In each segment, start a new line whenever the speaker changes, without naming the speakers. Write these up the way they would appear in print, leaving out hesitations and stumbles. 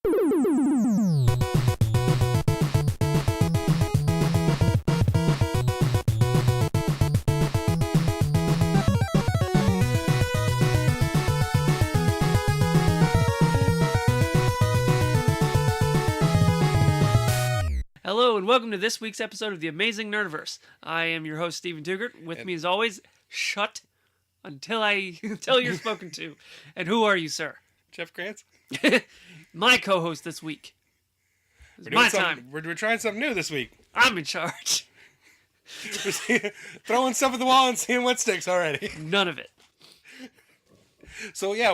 Hello and welcome to this week's episode of the Amazing Nerdiverse. I am your host, Stephen Tugert. With me as always, shut until you're spoken to. And who are you, sir?
Jeff Krantz.
My co-host this week. It's my time.
We're trying something new this week.
I'm in charge.
Throwing stuff at the wall and seeing what sticks already.
None of it.
So yeah,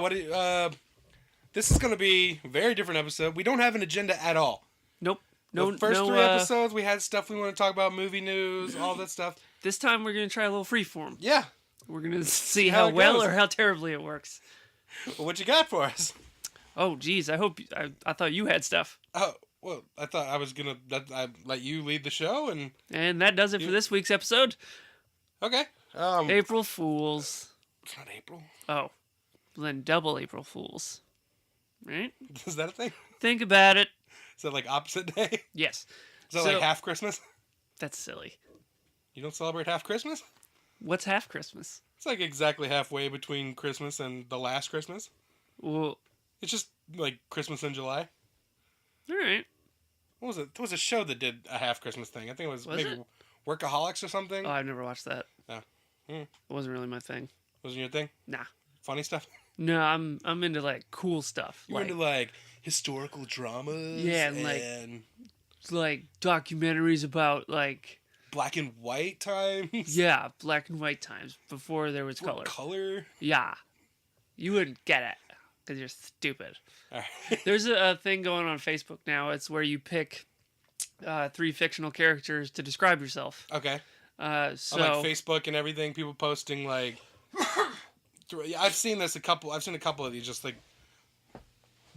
this is going to be a very different episode. We don't have an agenda at all.
Nope.
The first three episodes, we had stuff we want to talk about, movie news, all that stuff.
This time we're going to try a little freeform.
Yeah.
We're going to see how well or how terribly it works.
Well, what you got for us?
Oh, geez. I thought you had stuff.
Oh, well, I thought I was going to let you lead the show.
And that does it for this week's episode.
Okay.
April Fools.
It's not April.
Oh. Then double April Fools. Right?
Is that a thing?
Think about it.
Is that like opposite day?
Yes.
Is that like half Christmas?
That's silly.
You don't celebrate half Christmas?
What's half Christmas?
It's like exactly halfway between Christmas and the last Christmas.
Well,
it's just like Christmas in July.
All right.
What was it? There was a show that did a half Christmas thing. I think it was maybe Workaholics or something.
Oh, I've never watched that.
Oh.
It wasn't really my thing.
Wasn't your thing?
Nah.
Funny stuff?
No, I'm into like cool stuff.
You're into like historical dramas.
Yeah, and like documentaries about like
black and white times.
Yeah, black and white times before there was color.
Color.
Yeah, you wouldn't get it because you're stupid.
All right.
There's a thing going on Facebook now. It's where you pick 3 fictional characters to describe yourself.
Okay.
So
on like Facebook and everything, people posting like. I've seen a couple of these, just like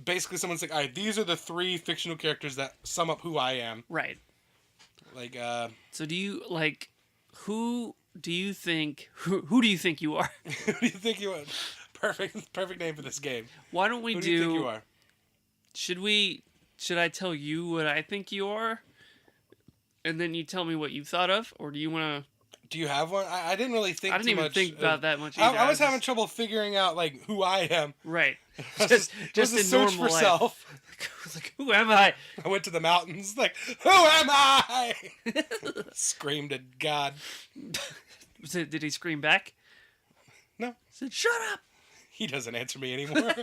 basically someone's like, all right, these are the 3 fictional characters that sum up who I am.
Right.
Like,
so do you like, who do you think you are?
Who do you think you are? Perfect name for this game.
Why don't we
Who do you think you are?
Should I tell you what I think you are? And then you tell me what you thought of? Or do you want to...
Do you have one? I didn't really think too much.
I didn't even think about that much either.
I was having trouble figuring out like who I am.
Right.
Just a search for self.
Like, who am I?
I went to the mountains like, who am I? Screamed at God.
Did he scream back?
No.
Said, shut up.
He doesn't answer me anymore.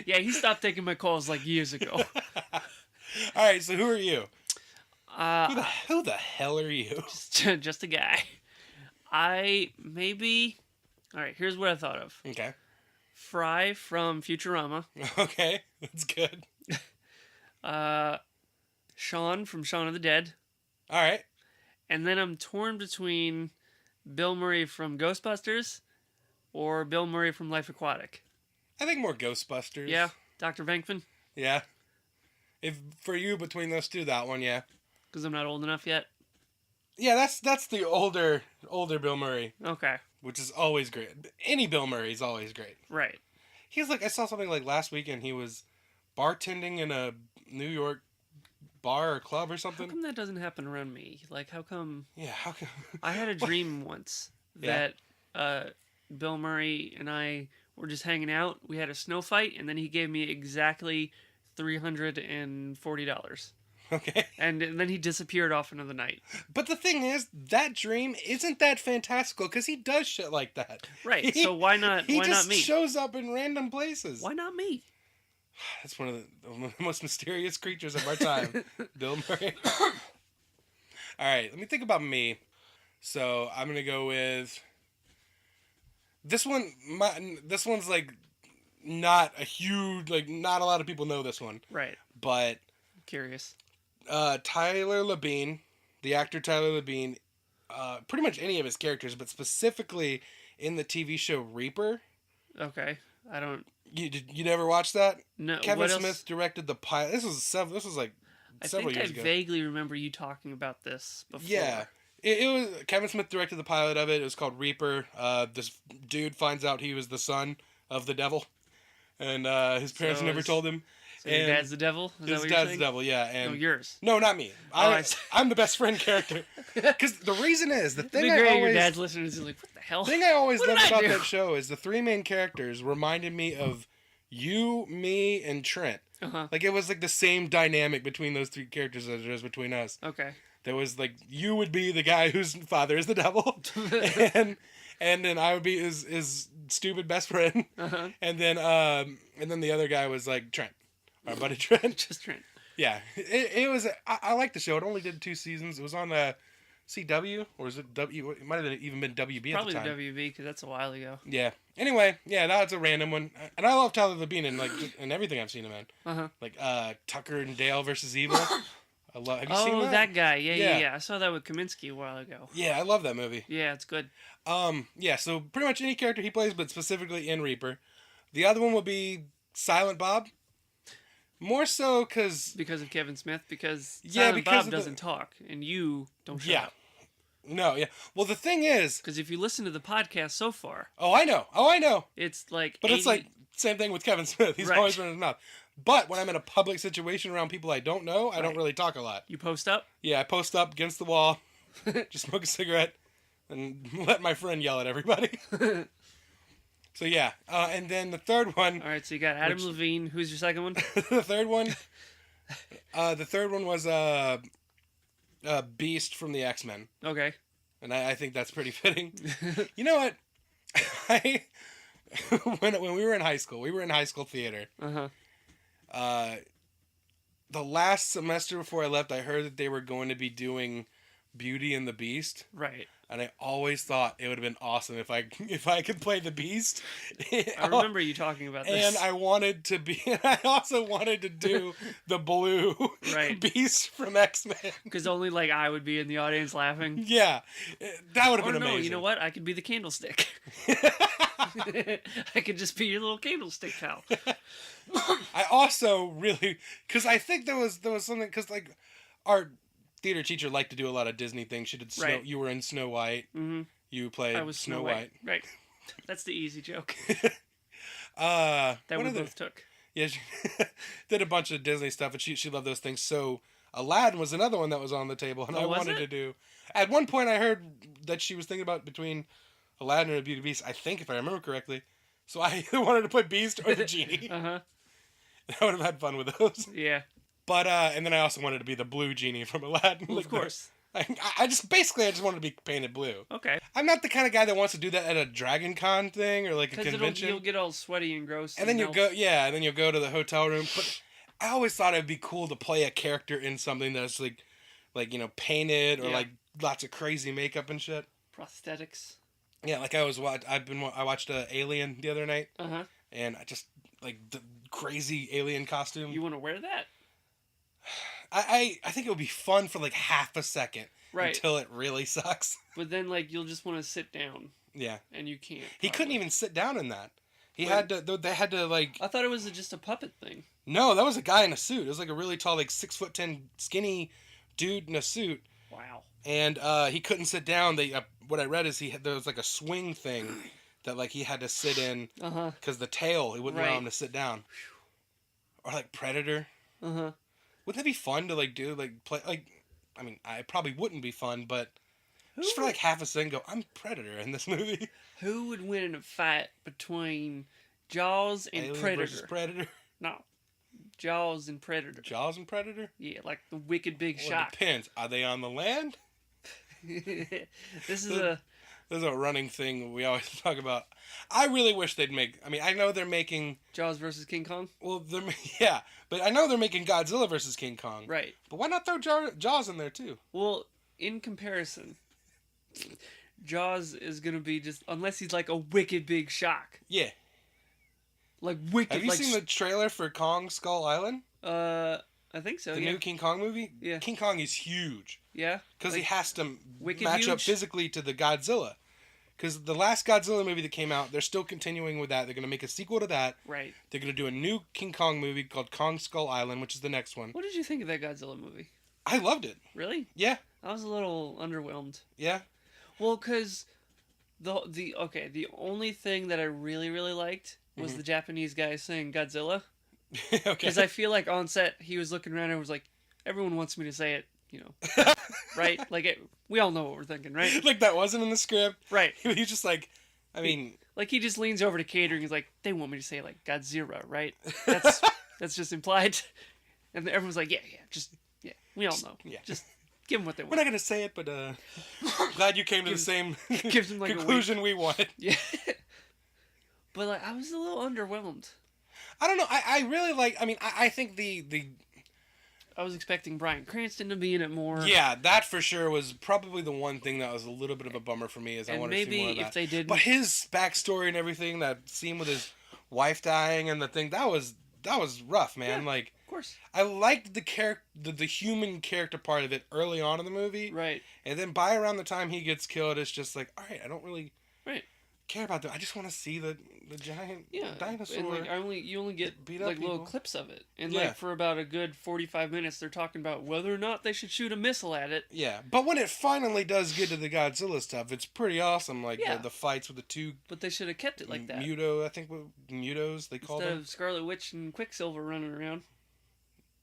Yeah, he stopped taking my calls like years ago.
All right, so who are you? Who the hell are you?
Just a guy. All right, here's what I thought of.
Okay.
Fry from Futurama.
Okay, that's good.
Shaun from Shaun of the Dead.
All right.
And then I'm torn between Bill Murray from Ghostbusters or Bill Murray from Life Aquatic.
I think more Ghostbusters.
Yeah, Dr. Venkman.
Yeah. If for you between those two, that one, yeah.
Because I'm not old enough yet?
Yeah, that's the older Bill Murray.
Okay.
Which is always great. Any Bill Murray is always great.
Right.
He's like, I saw something like last weekend, he was bartending in a New York bar or club or something.
How come that doesn't happen around me? Like, how come...
Yeah, how come...
I had a dream once that Bill Murray and I were just hanging out. We had a snow fight, and then he gave me exactly $340.
Okay.
And then he disappeared off into the night.
But the thing is, that dream isn't that fantastical because he does shit like that.
Right. So why not? Why not me?
He just shows up in random places.
Why not me?
That's one of the most mysterious creatures of our time, Bill Murray. All right, let me think about me. So I'm gonna go with this one. This one's like not a huge, like not a lot of people know this one.
Right.
But
curious.
Tyler Labine, the actor Tyler Labine, pretty much any of his characters, but specifically in the TV show Reaper.
Okay, I don't.
You never watched that?
No.
Kevin Smith directed the pilot. This was like several years ago.
I vaguely remember you talking about this before.
Yeah, it was Kevin Smith directed the pilot of it. It was called Reaper. This dude finds out he was the son of the devil, and his parents never told him.
So your dad's the devil? Is that
his
what you're
dad's
saying?
the devil, yeah.
No,
And
yours.
no, not me.
I
I'm the best friend character. Because the reason is, the
It'd
thing
be
I
great.
always...
Your dad's listening and he's like, what the hell?
The thing I always
What
loved
did I
about
do?
that show is the three main characters reminded me of you, me, and Trent.
Uh-huh.
Like, it was like the same dynamic between those three characters as there is between us.
Okay.
There was like, you would be the guy whose father is the devil, and then I would be his stupid best friend,
Uh-huh.
and then the other guy was like Trent, our buddy Trent.
Just Trent.
Yeah, it was. I liked the show. It only did 2 seasons. It was on CW, or is it W? It might have even been WB
Probably
at the time.
the WB, because that's a while ago.
Yeah. Anyway, yeah, that's a random one, and I love Tyler Labine and and everything I've seen him in.
Uh-huh.
Like Tucker and Dale versus Evil. I love. Have you seen that?
That guy. Yeah. I saw that with Kaminsky a while ago.
Yeah, I love that movie.
Yeah, it's good.
Yeah, so pretty much any character he plays, but specifically in Reaper. The other one will be Silent Bob. More so because
of Kevin Smith, because
because
Bob
of
doesn't talk, and you don't shut up.
No, yeah. Well, the thing is...
Because if you listen to the podcast so far...
Oh, I know.
It's like
But it's like, same thing with Kevin Smith. He's always running his mouth. But when I'm in a public situation around people I don't know, I don't really talk a lot.
You post up?
Yeah, I post up against the wall, just smoke a cigarette, and let my friend yell at everybody. So yeah, and then the third one...
All right, so you got Adam Levine. Who's your second one?
The third one was Beast from the X-Men.
Okay.
And I think that's pretty fitting. You know what? When we were in high school, theater.
Uh-huh.
The last semester before I left, I heard that they were going to be doing Beauty and the Beast.
Right.
And I always thought it would have been awesome if I could play the Beast.
I remember you talking about this.
And I also wanted to do the blue Beast from X-Men.
Because only like I would be in the audience laughing.
Yeah, that would have been amazing.
No, you know what? I could be the candlestick. I could just be your little candlestick pal.
I also really, because I think there was something, because like our theater teacher liked to do a lot of Disney things. She did You were in Snow White.
Mm-hmm.
You played
I was Snow White. Right. That's the easy joke. That we both took.
Yeah, she did a bunch of Disney stuff, and she loved those things. So Aladdin was another one that was on the table, and I wanted to do. At one point, I heard that she was thinking about between Aladdin and Beauty and the Beast. I think, if I remember correctly. So I either wanted to play Beast or the genie.
Uh-huh.
I would have had fun with those.
Yeah.
But and then I also wanted to be the blue genie from Aladdin.
Well, of course.
I just wanted to be painted blue.
Okay.
I'm not the kind of guy that wants to do that at a Dragon Con thing or like a convention.
You'll get all sweaty and gross.
And then you'll go to the hotel room. But I always thought it'd be cool to play a character in something that's like painted or like lots of crazy makeup and shit.
Prosthetics.
Yeah, like I watched Alien the other night.
Uh-huh.
And I just like the crazy alien costume.
You want to wear that?
I think it would be fun for like half a second.
Right.
Until it really sucks.
But then like you'll just want to sit down.
Yeah.
And you can't.
He couldn't even sit down in that. They had to like...
I thought it was just a puppet thing.
No, that was a guy in a suit. It was like a really tall, like 6'10" skinny dude in a suit.
Wow.
And he couldn't sit down. What I read is there was like a swing thing that like he had to sit in because the tail, it wouldn't allow him to sit down. Or like Predator.
Uh-huh.
Wouldn't that be fun to like do like play like? I mean, I probably wouldn't be fun, but just for like half a second, go, I'm Predator in this movie.
Who would win in a fight between Jaws and
Alien
Predator?
Versus Predator.
No, Jaws and Predator.
Jaws and Predator.
Yeah, like the wicked big shark.
It depends. Are they on the land?
This is
a running thing we always talk about. I really wish they'd make... I mean, I know they're making...
Jaws versus King Kong?
Well, yeah. But I know they're making Godzilla versus King Kong.
Right.
But why not throw Jaws in there, too?
Well, in comparison, Jaws is going to be just... Unless he's like a wicked big shark.
Yeah.
Like wicked...
Have you seen the trailer for Kong Skull Island?
I think so,
The new King Kong movie?
Yeah.
King Kong is huge.
Yeah?
Because he has to
wicked
match
huge?
up physically to the Godzilla. Because the last Godzilla movie that came out, they're still continuing with that. They're going to make a sequel to that.
Right.
They're going to do a new King Kong movie called Kong Skull Island, which is the next one.
What did you think of that Godzilla movie?
I loved it.
Really?
Yeah.
I was a little underwhelmed.
Yeah?
Well, because the only thing that I really, really liked was the Japanese guy saying Godzilla.
Okay.
Because I feel like on set he was looking around and was like, everyone wants me to say it, right? Like we all know what we're thinking, right?
Like that wasn't in the script.
Right.
He's just like, I mean,
like he just leans over to catering. He's like, they want me to say like Godzilla, right? That's just implied. And everyone's like, yeah, we all know.
Yeah.
Just give them what they want.
We're not gonna say it, but glad you came to the same
gives them like
conclusion we wanted.
Yeah. But like, I was a little underwhelmed.
I don't know. I really like. I mean, I think the.
I was expecting Bryan Cranston to be in it more.
Yeah, that for sure was probably the one thing that was a little bit of a bummer for me. Is I wanted to see more of that.
Maybe if they did,
but his backstory and everything, that scene with his wife dying and the thing, that was rough, man.
Yeah,
like,
of course,
I liked the human character part of it early on in the movie,
right?
And then by around the time he gets killed, it's just like, all right, I don't really care about that. I just want to see the giant dinosaur.
And like you only get
beat up
like little
people.
clips of it, and like for about a good 45 minutes, they're talking about whether or not they should shoot a missile at it.
Yeah, but when it finally does get to the Godzilla stuff, it's pretty awesome. Like the fights with the two.
But they should have kept it like that.
I think Mutos they called them.
Instead of Scarlet Witch and Quicksilver running around.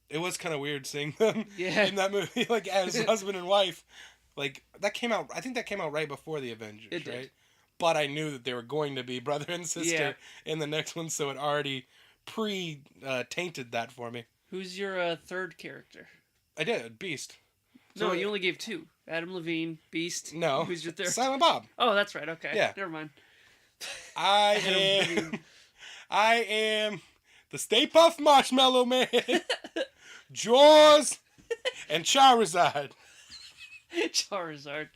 It was kind of weird seeing them
in
that movie, like as husband and wife. Like that came out. I think that came out right before the Avengers,
it
right?
Did.
But I knew that they were going to be brother and sister in the next one, so it already tainted that for me.
Who's your third character?
I did Beast.
No, you only gave two. Adam Levine, Beast.
No.
Who's your third?
Silent Bob.
Oh, that's right. Okay.
Yeah.
Never mind.
I am the Stay Puft Marshmallow Man, Jaws, and Charizard.
Charizard.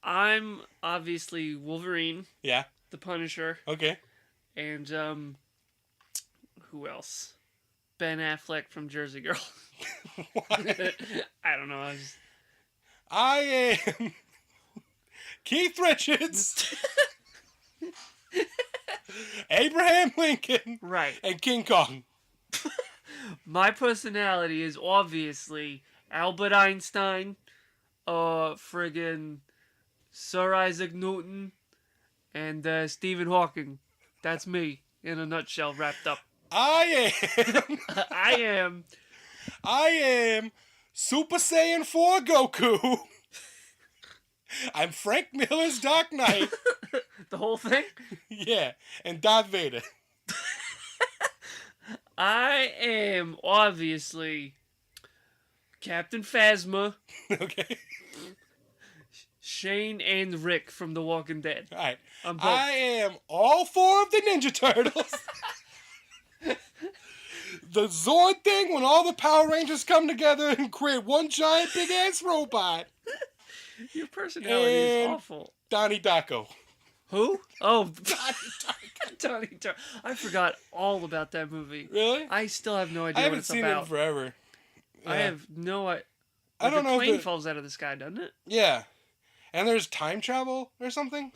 I'm obviously Wolverine.
Yeah.
The Punisher.
Okay.
And who else? Ben Affleck from Jersey Girl. I don't know.
I am Keith Richards, Abraham Lincoln,
right,
and King Kong.
My personality is obviously Albert Einstein, friggin' Sir Isaac Newton, and Stephen Hawking. That's me in a nutshell, wrapped up.
I am Super Saiyan 4 Goku. I'm Frank Miller's Dark Knight.
The whole thing?
Yeah, and Darth Vader.
I am obviously Captain Phasma.
Okay.
Shane and Rick from The Walking Dead.
All right.
I'm both.
I am all four of the Ninja Turtles. The Zord thing when all the Power Rangers come together and create one giant big ass robot.
Your personality is awful.
Donnie Darko.
Who? Oh, Donnie Darko. I forgot all about that movie.
Really?
I still have no idea
I
what it's about.
haven't seen it in forever. Yeah.
I have no idea.
I don't know.
The plane falls out of the sky, doesn't it?
Yeah. And there's time travel or something?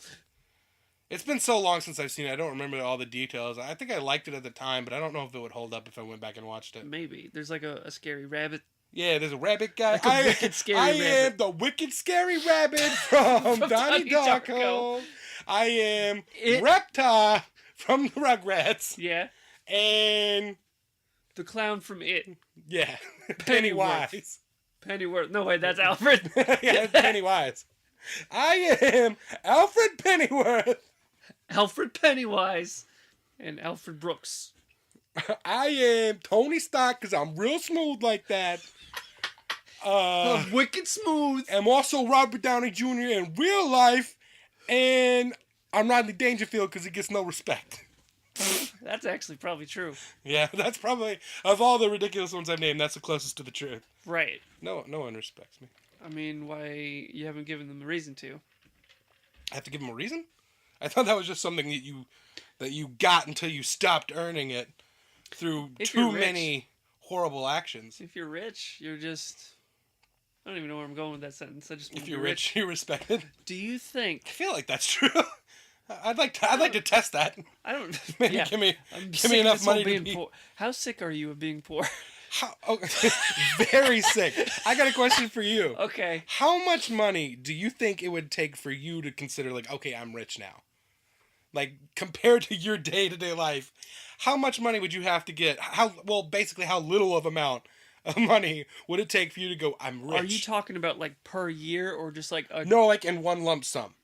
It's been so long since I've seen it, I don't remember all the details. I think I liked it at the time, but I don't know if it would hold up if I went back and watched it.
Maybe. There's like a scary rabbit.
Yeah, there's a rabbit guy.
Like a wicked scary rabbit.
am the wicked scary rabbit from Donnie Darko. I am Reptar from the Rugrats.
Yeah.
And
the clown from It.
Yeah. Pennywise.
Pennyworth. No, wait, that's Alfred.
Yeah, Pennywise. I am Alfred Pennyworth.
Alfred Pennywise. And Alfred Brooks.
I am Tony Stark because I'm real smooth like that.
I'm wicked smooth.
I'm also Robert Downey Jr. in real life. And I'm Rodney Dangerfield because he gets no respect.
That's actually probably true.
Yeah, that's probably, of all the ridiculous ones I've named, that's the closest to the truth.
Right.
No one respects me.
I mean, why you haven't given them a reason to?
I have to give them a reason? I thought that was just something that you got until you stopped earning it through too many horrible actions.
If you're rich, you're just... I don't even know where I'm going with that sentence. I just want
if you're rich, you're respected.
Do you think...
I feel like that's true. I'd like to test that.
I don't...
Maybe
yeah.
give me enough money to be...
poor. How sick are you of being poor?
Very sick. I got a question for you.
Okay.
How much money do you think it would take for you to consider, like, okay, I'm rich now? like compared to your day-to-day life, how much money would you have to get? Basically how little of amount of money would it take for you to go, I'm rich?
Are you talking about like per year or just like
No, like in one lump sum.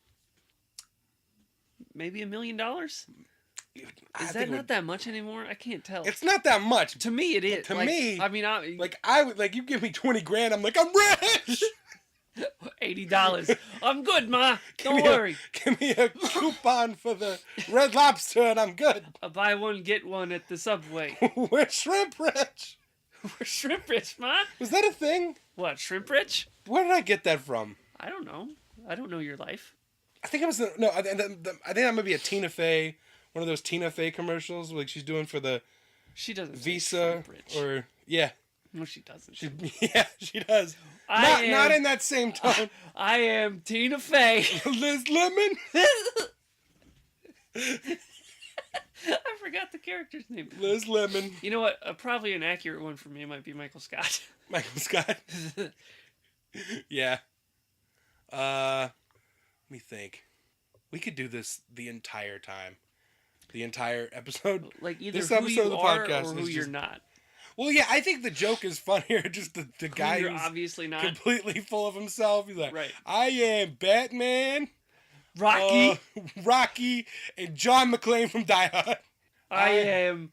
maybe $1 million?
I
Is
think
that not that much anymore? I can't tell.
It's not that much.
To me, it is.
To
like,
me,
I mean,
I would like you give me 20 grand. I'm like, I'm rich.
$80. I'm good, Ma. Don't worry.
Give me a coupon for the Red Lobster, and I'm good.
I'll buy one get one at the Subway.
We're shrimp rich.
We're shrimp rich, Ma.
Was that a thing?
What, shrimp rich?
Where did I get that from?
I don't know. I don't know your life.
I think it was no. I think that might be a Tina Fey, one of those Tina Fey commercials, like she's doing for the.
She doesn't.
Visa or yeah.
No, she doesn't.
She does. Not in that same tone.
I am Tina Fey.
Liz Lemon.
I forgot the character's name.
Liz Lemon.
You know what? Probably an accurate one for me might be Michael Scott.
Michael Scott. Yeah. Let me think. We could do this the entire time. The entire episode.
Like either
this
who
episode
you
of the
are
podcast
or who
is
you're
just,
not.
Well, yeah, I think the joke is funnier. Just the guy
You're
who's
obviously not.
completely full of himself. He's like,
right.
I am Batman,
Rocky,
Rocky, and John McClane from Die Hard.
I am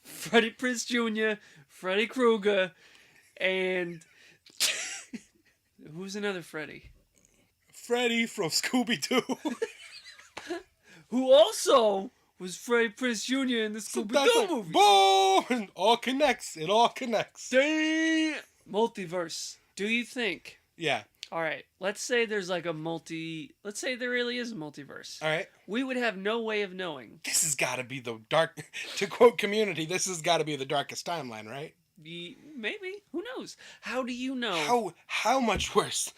Freddie Prinze Jr., Freddy Krueger, and who's another Freddy?
Freddy from Scooby-Doo.
Who also was Freddie Prinze Jr. in the Scooby-Doo movie.
Boom! All connects. It all connects.
Damn! Multiverse. Do you think?
Yeah.
All right. Let's say there's like let's say there really is a multiverse.
All right.
We would have no way of knowing.
This has got to be the dark. To quote Community, this has got to be the darkest timeline, right?
Maybe. Who knows? How do you know?
How much worse?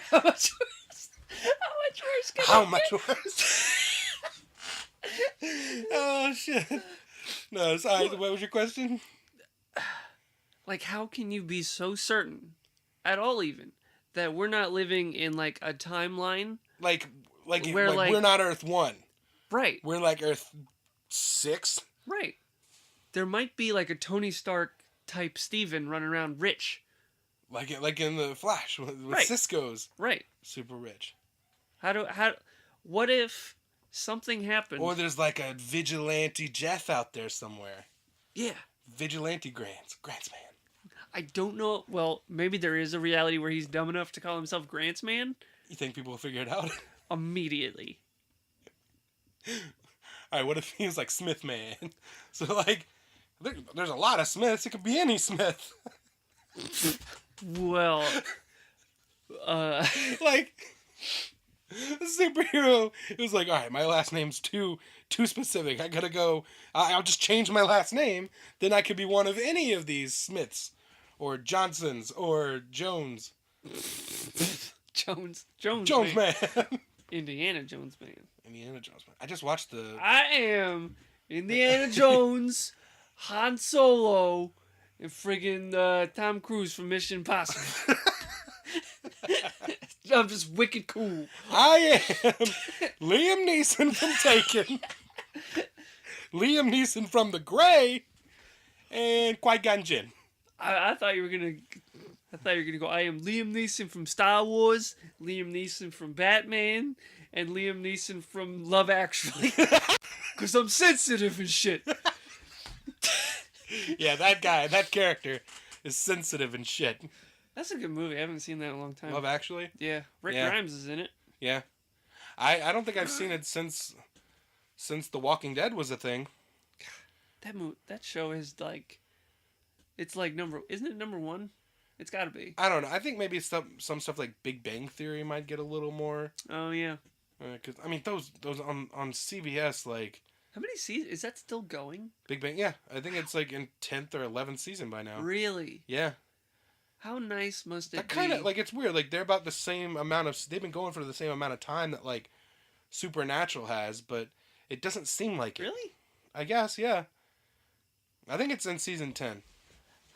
How much worse? How much worse?
How much worse? Oh shit! No, sorry. What was your question?
Like, how can you be so certain, at all, even that we're not living in like a timeline?
Like
where
we're not Earth 1.
Right.
We're like Earth 6.
Right. There might be like a Tony Stark type Steven running around rich.
Like in the Flash with
right.
Cisco's.
Right.
Super rich.
What if something happened?
Or there's like a vigilante Jeff out there somewhere.
Yeah.
Vigilante Grants man.
I don't know. Well, maybe there is a reality where he's dumb enough to call himself Grants Man.
You think people will figure it out?
Immediately.
Alright, what if he was like Smith Man? So like, there's a lot of Smiths. It could be any Smith.
Well,
like, the superhero is like, alright, my last name's too specific. I gotta go. I'll just change my last name. Then I could be one of any of these Smiths, or Johnsons, or Jones.
Jones
Man.
Indiana Jones Man.
Indiana Jones Man. I just watched the.
I am Indiana Jones, Han Solo, and friggin' Tom Cruise from Mission Impossible. I'm just wicked cool.
I am Liam Neeson from Taken. Liam Neeson from The Grey, and Qui-Gon Jinn.
I thought you were gonna go. I am Liam Neeson from Star Wars, Liam Neeson from Batman, and Liam Neeson from Love Actually. Cause I'm sensitive and shit.
Yeah, that character is sensitive and shit.
That's a good movie. I haven't seen that in a long time.
Love Actually?
Yeah, Rick Grimes is in it.
Yeah, I don't think I've seen it since The Walking Dead was a thing.
That show is like, it's like isn't it number one? It's got to be.
I don't know. I think maybe some stuff like Big Bang Theory might get a little more.
Oh yeah.
Because I mean those on CBS, like.
How many seasons is that still going?
Big Bang, yeah. I think it's like in 10th or 11th season by now.
Really?
Yeah.
How nice must it be?
Kind of like, it's weird. Like they're about the same amount of. They've been going for the same amount of time that like Supernatural has, but it doesn't seem like it.
Really?
I guess, yeah. I think it's in season 10.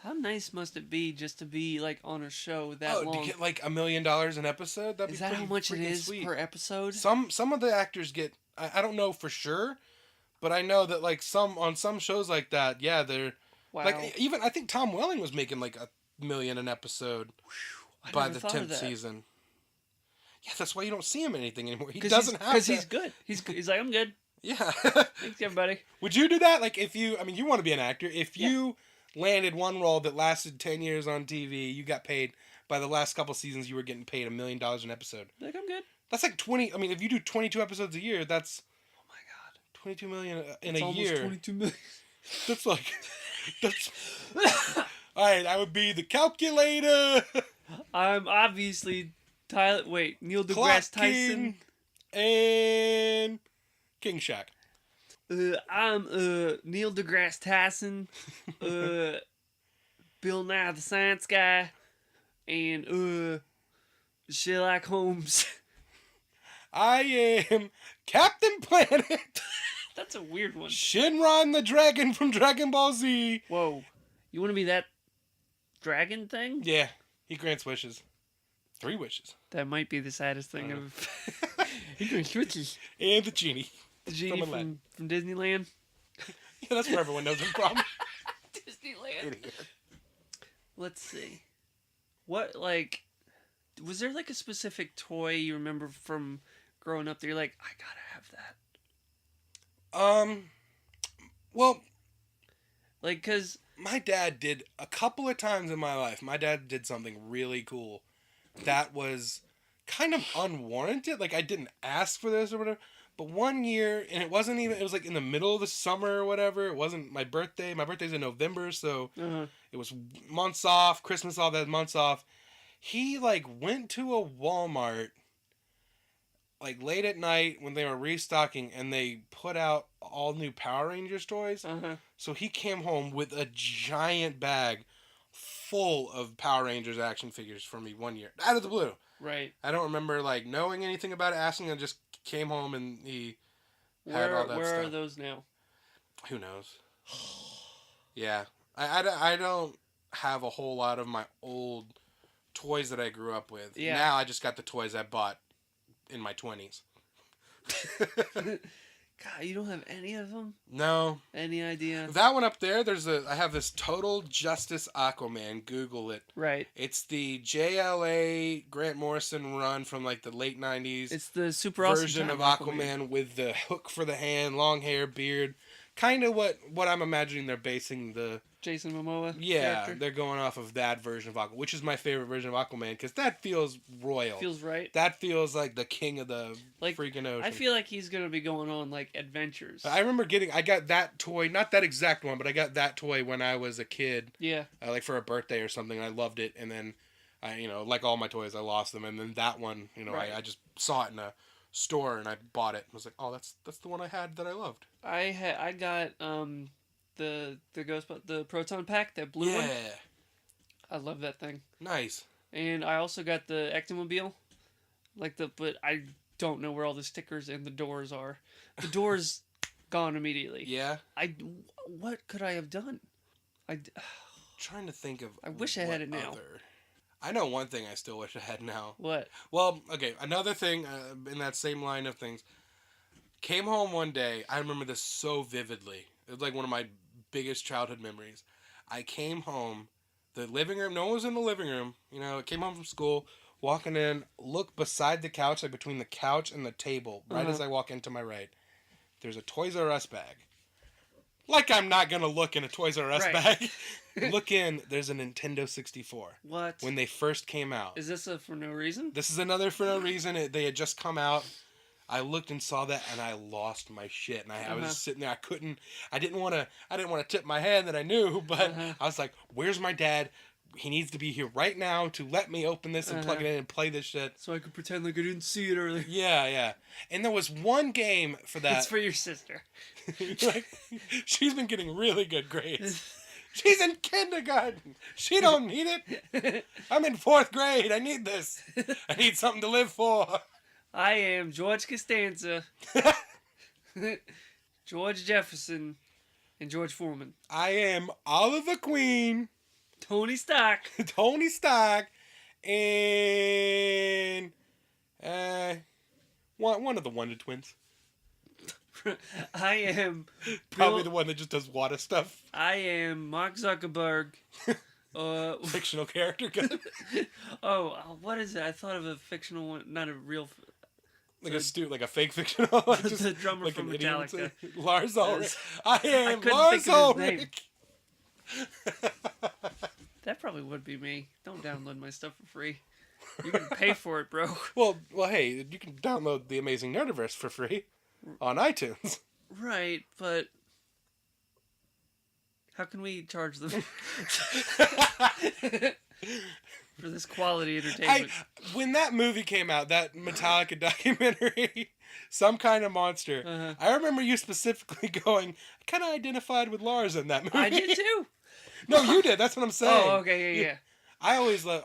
How nice must it be just to be like on a show that long?
To get like $1 million an episode? That'd
Is
be
that
pretty
how much it
freaking
is
sweet.
per episode?
Some of the actors get. I don't know for sure, but I know that like on some shows like that, yeah, they're
Wow.
like even I think Tom Welling was making like $1 million an episode by the 10th season. Yeah, that's why you don't see him in anything anymore. He doesn't have
because he's good. He's like, I'm good.
Yeah.
Thanks, everybody.
Would you do that? Like, if you, I mean, you want to be an actor. If you landed one role that lasted 10 years on TV, you got paid, by the last couple seasons, you were getting paid $1 million an episode.
Like, I'm good.
That's like 20, I mean, if you do 22 episodes a year, that's,
oh my God,
22 million in
it's
a year.
Almost 22 million.
That's like, that's, alright, I would be the calculator.
I'm obviously Neil deGrasse Tyson.
And King Shaq.
I'm Neil deGrasse Tyson, Bill Nye the Science Guy, and Sherlock Holmes.
I am Captain Planet.
That's a weird one.
Shinron the Dragon from Dragon Ball Z.
Whoa, you want to be that dragon thing?
Yeah, he grants wishes. 3 wishes.
That might be the saddest thing of. He grants wishes.
And the genie.
The genie from Disneyland.
Yeah, that's where everyone knows him from.
Disneyland.
Idiot.
Let's see. What, like, was there like a specific toy you remember from growing up that you're like, I gotta have that?
Well,
like, cause
my dad did a couple of times in my life. My dad did something really cool that was kind of unwarranted. Like, I didn't ask for this or whatever. But one year, and it wasn't even, it was like in the middle of the summer or whatever. It wasn't my birthday. My birthday's in November, so it was months off, Christmas, all that, months off. He, like, went to a Walmart, like, late at night when they were restocking, and they put out all new Power Rangers toys. So he came home with a giant bag full of Power Rangers action figures for me one year. Out of the blue.
Right.
I don't remember, like, knowing anything about it, asking. I just came home and he had all that stuff.
Where are those now?
Who knows? Yeah. I don't have a whole lot of my old toys that I grew up with.
Yeah.
Now I just got the toys I bought in my 20s.
God, you don't have any of them?
No.
Any idea?
That one up there, I have this Total Justice Aquaman. Google it.
Right.
It's the JLA Grant Morrison run from like the late 90s.
It's the super awesome
version of Aquaman with the hook for the hand, long hair, beard. Kind of what I'm imagining they're basing the
Jason Momoa.
Yeah,
character.
they're going off of that version of Aquaman, which is my favorite version of Aquaman because that feels royal.
Feels right.
That feels like the king of the freaking ocean.
I feel like he's gonna be going on like adventures.
I remember I got that toy, not that exact one, but I got that toy when I was a kid.
Yeah.
Like for a birthday or something, and I loved it. And then, like all my toys, I lost them. And then that one,
Right.
I just saw it in a store and I bought it. I was like, oh, that's the one I had that I loved.
I got the the Proton Pack, that blue one.
Yeah.
I love that thing.
Nice.
And I also got the Ectomobile, but I don't know where all the stickers and the doors are. The doors gone immediately.
Yeah.
What could I have done?
Trying to think of.
I wish I had it now.
I know one thing I still wish I had now.
What?
Well, okay, another thing in that same line of things. Came home one day. I remember this so vividly. It was like one of my biggest childhood memories. I came home, the living room. No one was in the living room. I came home from school, walking in, look beside the couch, like between the couch and the table, right as I walk into my right. There's a Toys R Us bag. Like I'm not gonna look in a Toys R Us bag. Look in. There's a Nintendo 64.
What?
When they first came out.
Is this for no reason?
This is another for no reason. They had just come out. I looked and saw that, and I lost my shit. And I was sitting there. I didn't want to tip my hand that I knew, but I was like, "Where's my dad? He needs to be here right now to let me open this and plug it in and play this shit."
So I could pretend like I didn't see it earlier.
Yeah. And there was one game for that.
It's for your sister.
Like, she's been getting really good grades. She's in kindergarten. She don't need it. I'm in 4th grade. I need this. I need something to live for.
I am George Costanza, George Jefferson, and George Foreman.
I am Oliver Queen.
Tony Stark.
Tony Stark, and one of the Wonder Twins.
I am
Probably the one that just does water stuff.
I am Mark Zuckerberg.
Fictional character. Good.
What is it? I thought of a fictional one, not a real.
Like a fake fictional. Like
the drummer
like
from
an idiot would
Metallica.
say. Lars Ulrich. I am
couldn't
Lars
think of his
Ulrich.
That probably would be me. Don't download my stuff for free. You can pay for it, bro.
Well, hey, you can download the Amazing Nerdiverse for free on iTunes.
Right, but how can we charge them for this quality entertainment?
When that movie came out, that Metallica documentary, Some Kind of Monster, I remember you specifically going, I kind of identified with Lars in that movie.
I did too.
No, you did. That's what I'm saying.
Oh, okay, yeah.
I always love,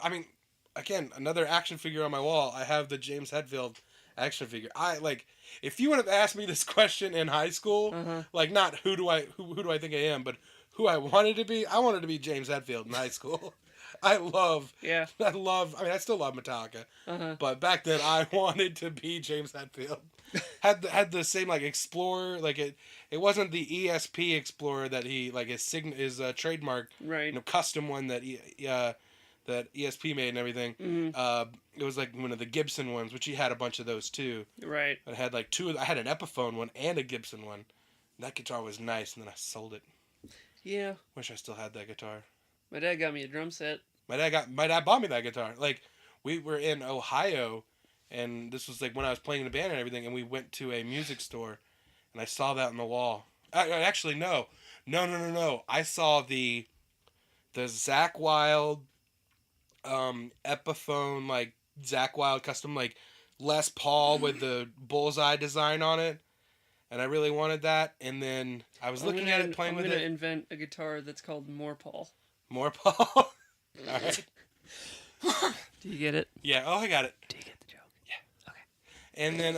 again, another action figure on my wall. I have the James Hetfield action figure. If you would have asked me this question in high school, not who do I think I am, but who I wanted to be, I wanted to be James Hetfield in high school. I still love Metallica, but back then I wanted to be James Hetfield. had the same Explorer, it wasn't the ESP Explorer that he his trademark,
right?
Custom one that that ESP made and everything. It was one of the Gibson ones, which he had a bunch of those too.
Right.
I had two. I had an Epiphone one and a Gibson one. That guitar was nice, and then I sold it.
Yeah.
Wish I still had that guitar.
My dad got me a drum set.
My dad bought me that guitar. We were in Ohio, and this was when I was playing in the band and everything, and we went to a music store, and I saw that on the wall. Actually, no. I saw the Zakk Wylde Epiphone, Zakk Wylde custom, Les Paul with the bullseye design on it. And I really wanted that. And then I was looking at it, playing with it.
I'm going to invent a guitar that's called More Paul.
More Paul? All right.
Do you get it?
Yeah. Oh, I got it.
Do you get the joke?
Yeah.
Okay.
And then,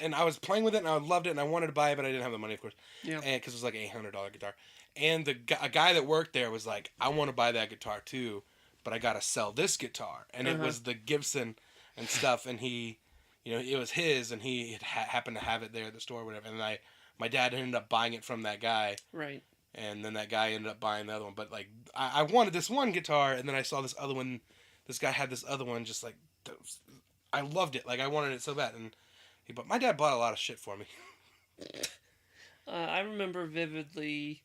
and I was playing with it, and I loved it, and I wanted to buy it, but I didn't have the money, of course.
Yeah.
And because it was $800 guitar. And a guy that worked there was like, I want to buy that guitar too, but I got to sell this guitar. And it was the Gibson and stuff, and he... it was his, and he happened to have it there at the store or whatever. And my dad ended up buying it from that guy.
Right.
And then that guy ended up buying the other one. But, I wanted this one guitar, and then I saw this other one. This guy had this other one, just I loved it. I wanted it so bad. And my dad bought a lot of shit for me.
I remember vividly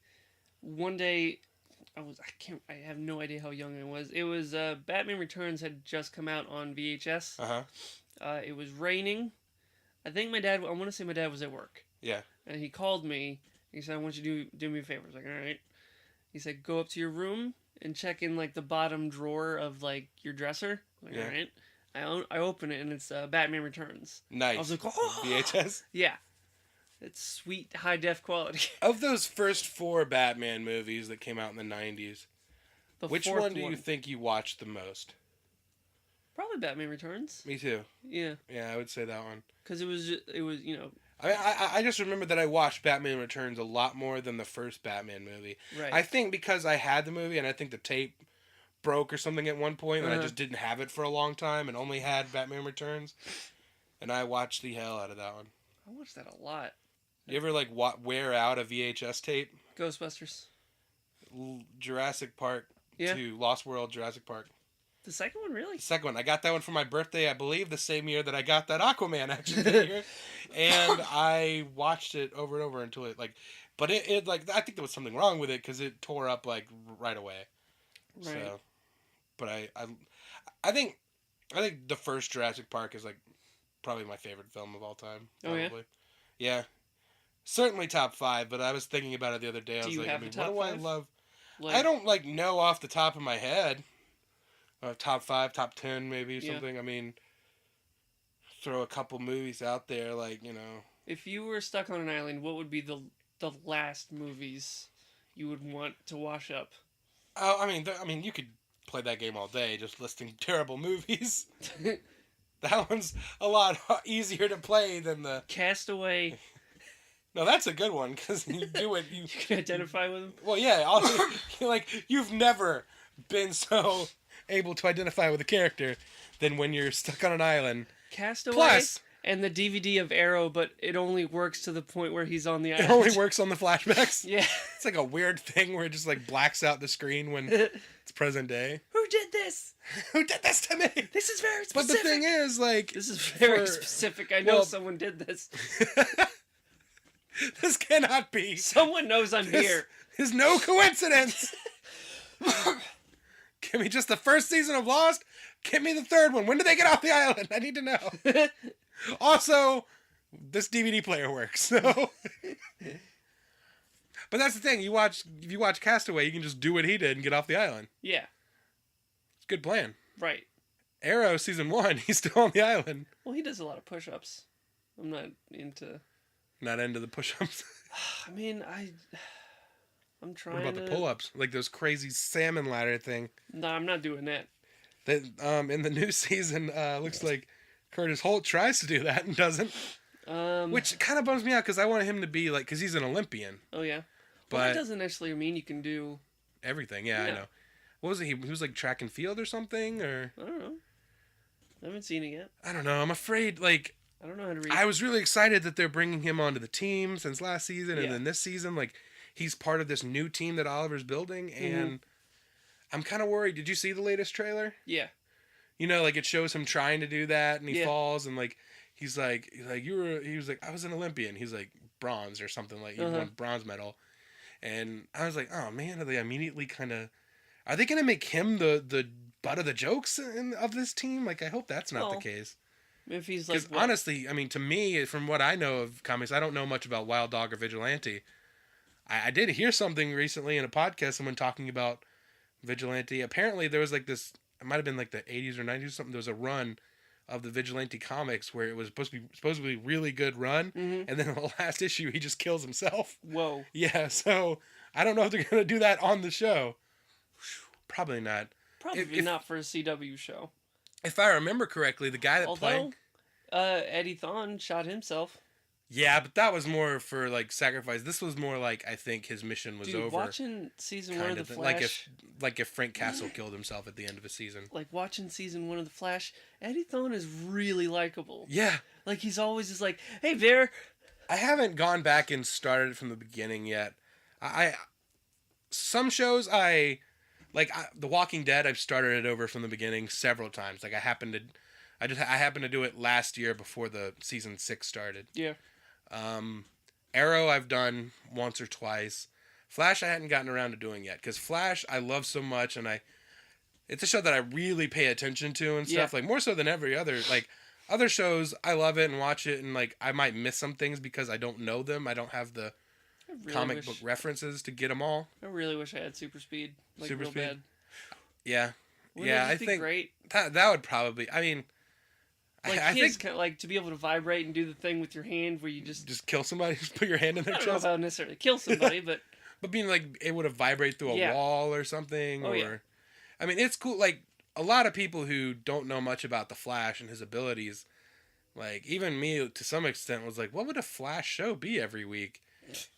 one day... I have no idea how young I was. It was, Batman Returns had just come out on VHS. It was raining. I want to say my dad was at work.
Yeah.
And he called me. He said, I want you to do me a favor. I was like, all right. He said, go up to your room and check in, the bottom drawer of, your dresser. I was like, all right. I open it, and it's Batman Returns.
Nice.
I was like, oh!
VHS?
Yeah. It's sweet, high-def quality.
Of those first 4 Batman movies that came out in the 90s, which one do you think you watched the most?
Probably Batman Returns.
Me too.
Yeah.
Yeah, I would say that one.
Because it was.
I just remember that I watched Batman Returns a lot more than the first Batman movie.
Right.
I think because I had the movie, and I think the tape broke or something at one point, and I just didn't have it for a long time, and only had Batman Returns, and I watched the hell out of that one.
I watched that a lot.
You ever wear out a VHS tape?
Ghostbusters.
Jurassic Park 2, Lost World, Jurassic Park.
The second one, really?
The second one. I got that one for my birthday, I believe, the same year that I got that Aquaman action figure. And I watched it over and over until it, but it I think there was something wrong with it because it tore up, right away. Right. So, but I think the first Jurassic Park is, probably my favorite film of all time. Probably.
Oh,
yeah? Yeah. Certainly top 5, but I was thinking about it the other day. I was
what
do
5?
I love? I don't, know off the top of my head. Top 5, top 10, maybe, something. Throw a couple movies out there,
If you were stuck on an island, what would be the last movies you would want to wash up?
Oh, you could play that game all day, just listing terrible movies. That one's a lot easier to play than the...
Castaway.
No, that's a good one because you do it.
You can identify with him.
Well, yeah. Like you've never been so able to identify with a character than when you're stuck on an island.
Castaway.
Plus,
and the DVD of Arrow, but it only works to the point where he's on the island.
It only works on the flashbacks.
Yeah.
It's like a weird thing where it just like blacks out the screen when it's present day.
Who did this?
Who did this to me?
This is very specific.
But the thing is, like,
this is very specific. I know someone did this.
This cannot be.
Someone knows I'm here.
There's no coincidence. Give me just the first season of Lost. Give me the third one. When did they get off the island? I need to know. Also, this DVD player works. So, but that's the thing. If you watch Castaway, you can just do what he did and get off the island.
Yeah,
it's a good plan.
Right.
Arrow season 1, he's still on the island.
Well, he does a lot of push-ups. I'm not into.
Not into the push-ups.
I mean, I'm trying.
What about the pull-ups? Like those crazy salmon ladder thing.
No, I'm not doing that.
That in the new season, looks like Curtis Holt tries to do that and doesn't. Which kind of bums me out because I want him to be like, because he's an Olympian.
Oh yeah.
But
well, that doesn't necessarily mean you can do
everything. Yeah, I know. What was it? He was like track and field or something, or
I don't know. I haven't seen it yet.
I don't know. I'm afraid like.
I don't know how to read.
I was really excited that they're bringing him onto the team since last season, and then this season, like, he's part of this new team that Oliver's building, and I'm kind of worried. Did you see the latest trailer?
Yeah.
You know, like, it shows him trying to do that, and he falls, and, like, he was like, I was an Olympian. He's like, bronze or something, like, he won bronze medal. And I was like, oh, man, are they immediately are they going to make him the butt of the jokes of this team? Like, I hope that's not the case.
If he's like,
honestly, I mean, to me, from what I know of comics, I don't know much about Wild Dog or Vigilante. I did hear something recently in a podcast, someone talking about Vigilante. Apparently, there was like this, it might have been like the 80s or 90s or something, there was a run of the Vigilante comics where it was supposed to be really good run, and then in the last issue, he just kills himself.
Whoa.
Yeah, so I don't know if they're going to do that on the show. Probably not.
Probably not for a CW show.
If I remember correctly, the guy that played...
Eddie Thawne shot himself.
Yeah, but that was more for, like, sacrifice. This was more like, I think his mission was over.
Watching season 1 of The Flash...
Like if Frank Castle killed himself at the end of a season.
Like, watching season 1 of The Flash, Eddie Thawne is really likable.
Yeah.
Like, he's always just like, hey, Bear.
I haven't gone back and started it from the beginning yet. Some shows The Walking Dead, I've started it over from the beginning several times. Like, I happened to do it last year before the season 6 started.
Yeah.
Arrow I've done once or twice. Flash I hadn't gotten around to doing yet because Flash I love so much, and it's a show that I really pay attention to and stuff, like more so than every other, like other shows I love it and watch it, and like I might miss some things because I don't know them. I don't have the comic book references to get them all.
I really wish I had super speed. Like
super
real
speed.
Bad.
Yeah.
Wouldn't
I
be
think
great?
that would probably. I mean,
like
I think
kind of like to be able to vibrate and do the thing with your hand where you just
kill somebody, just put your hand in their chest.
I don't know about necessarily kill somebody, but
being like able to vibrate through a wall or something, I mean, it's cool. Like a lot of people who don't know much about the Flash and his abilities, like even me to some extent was like, what would a Flash show be every week?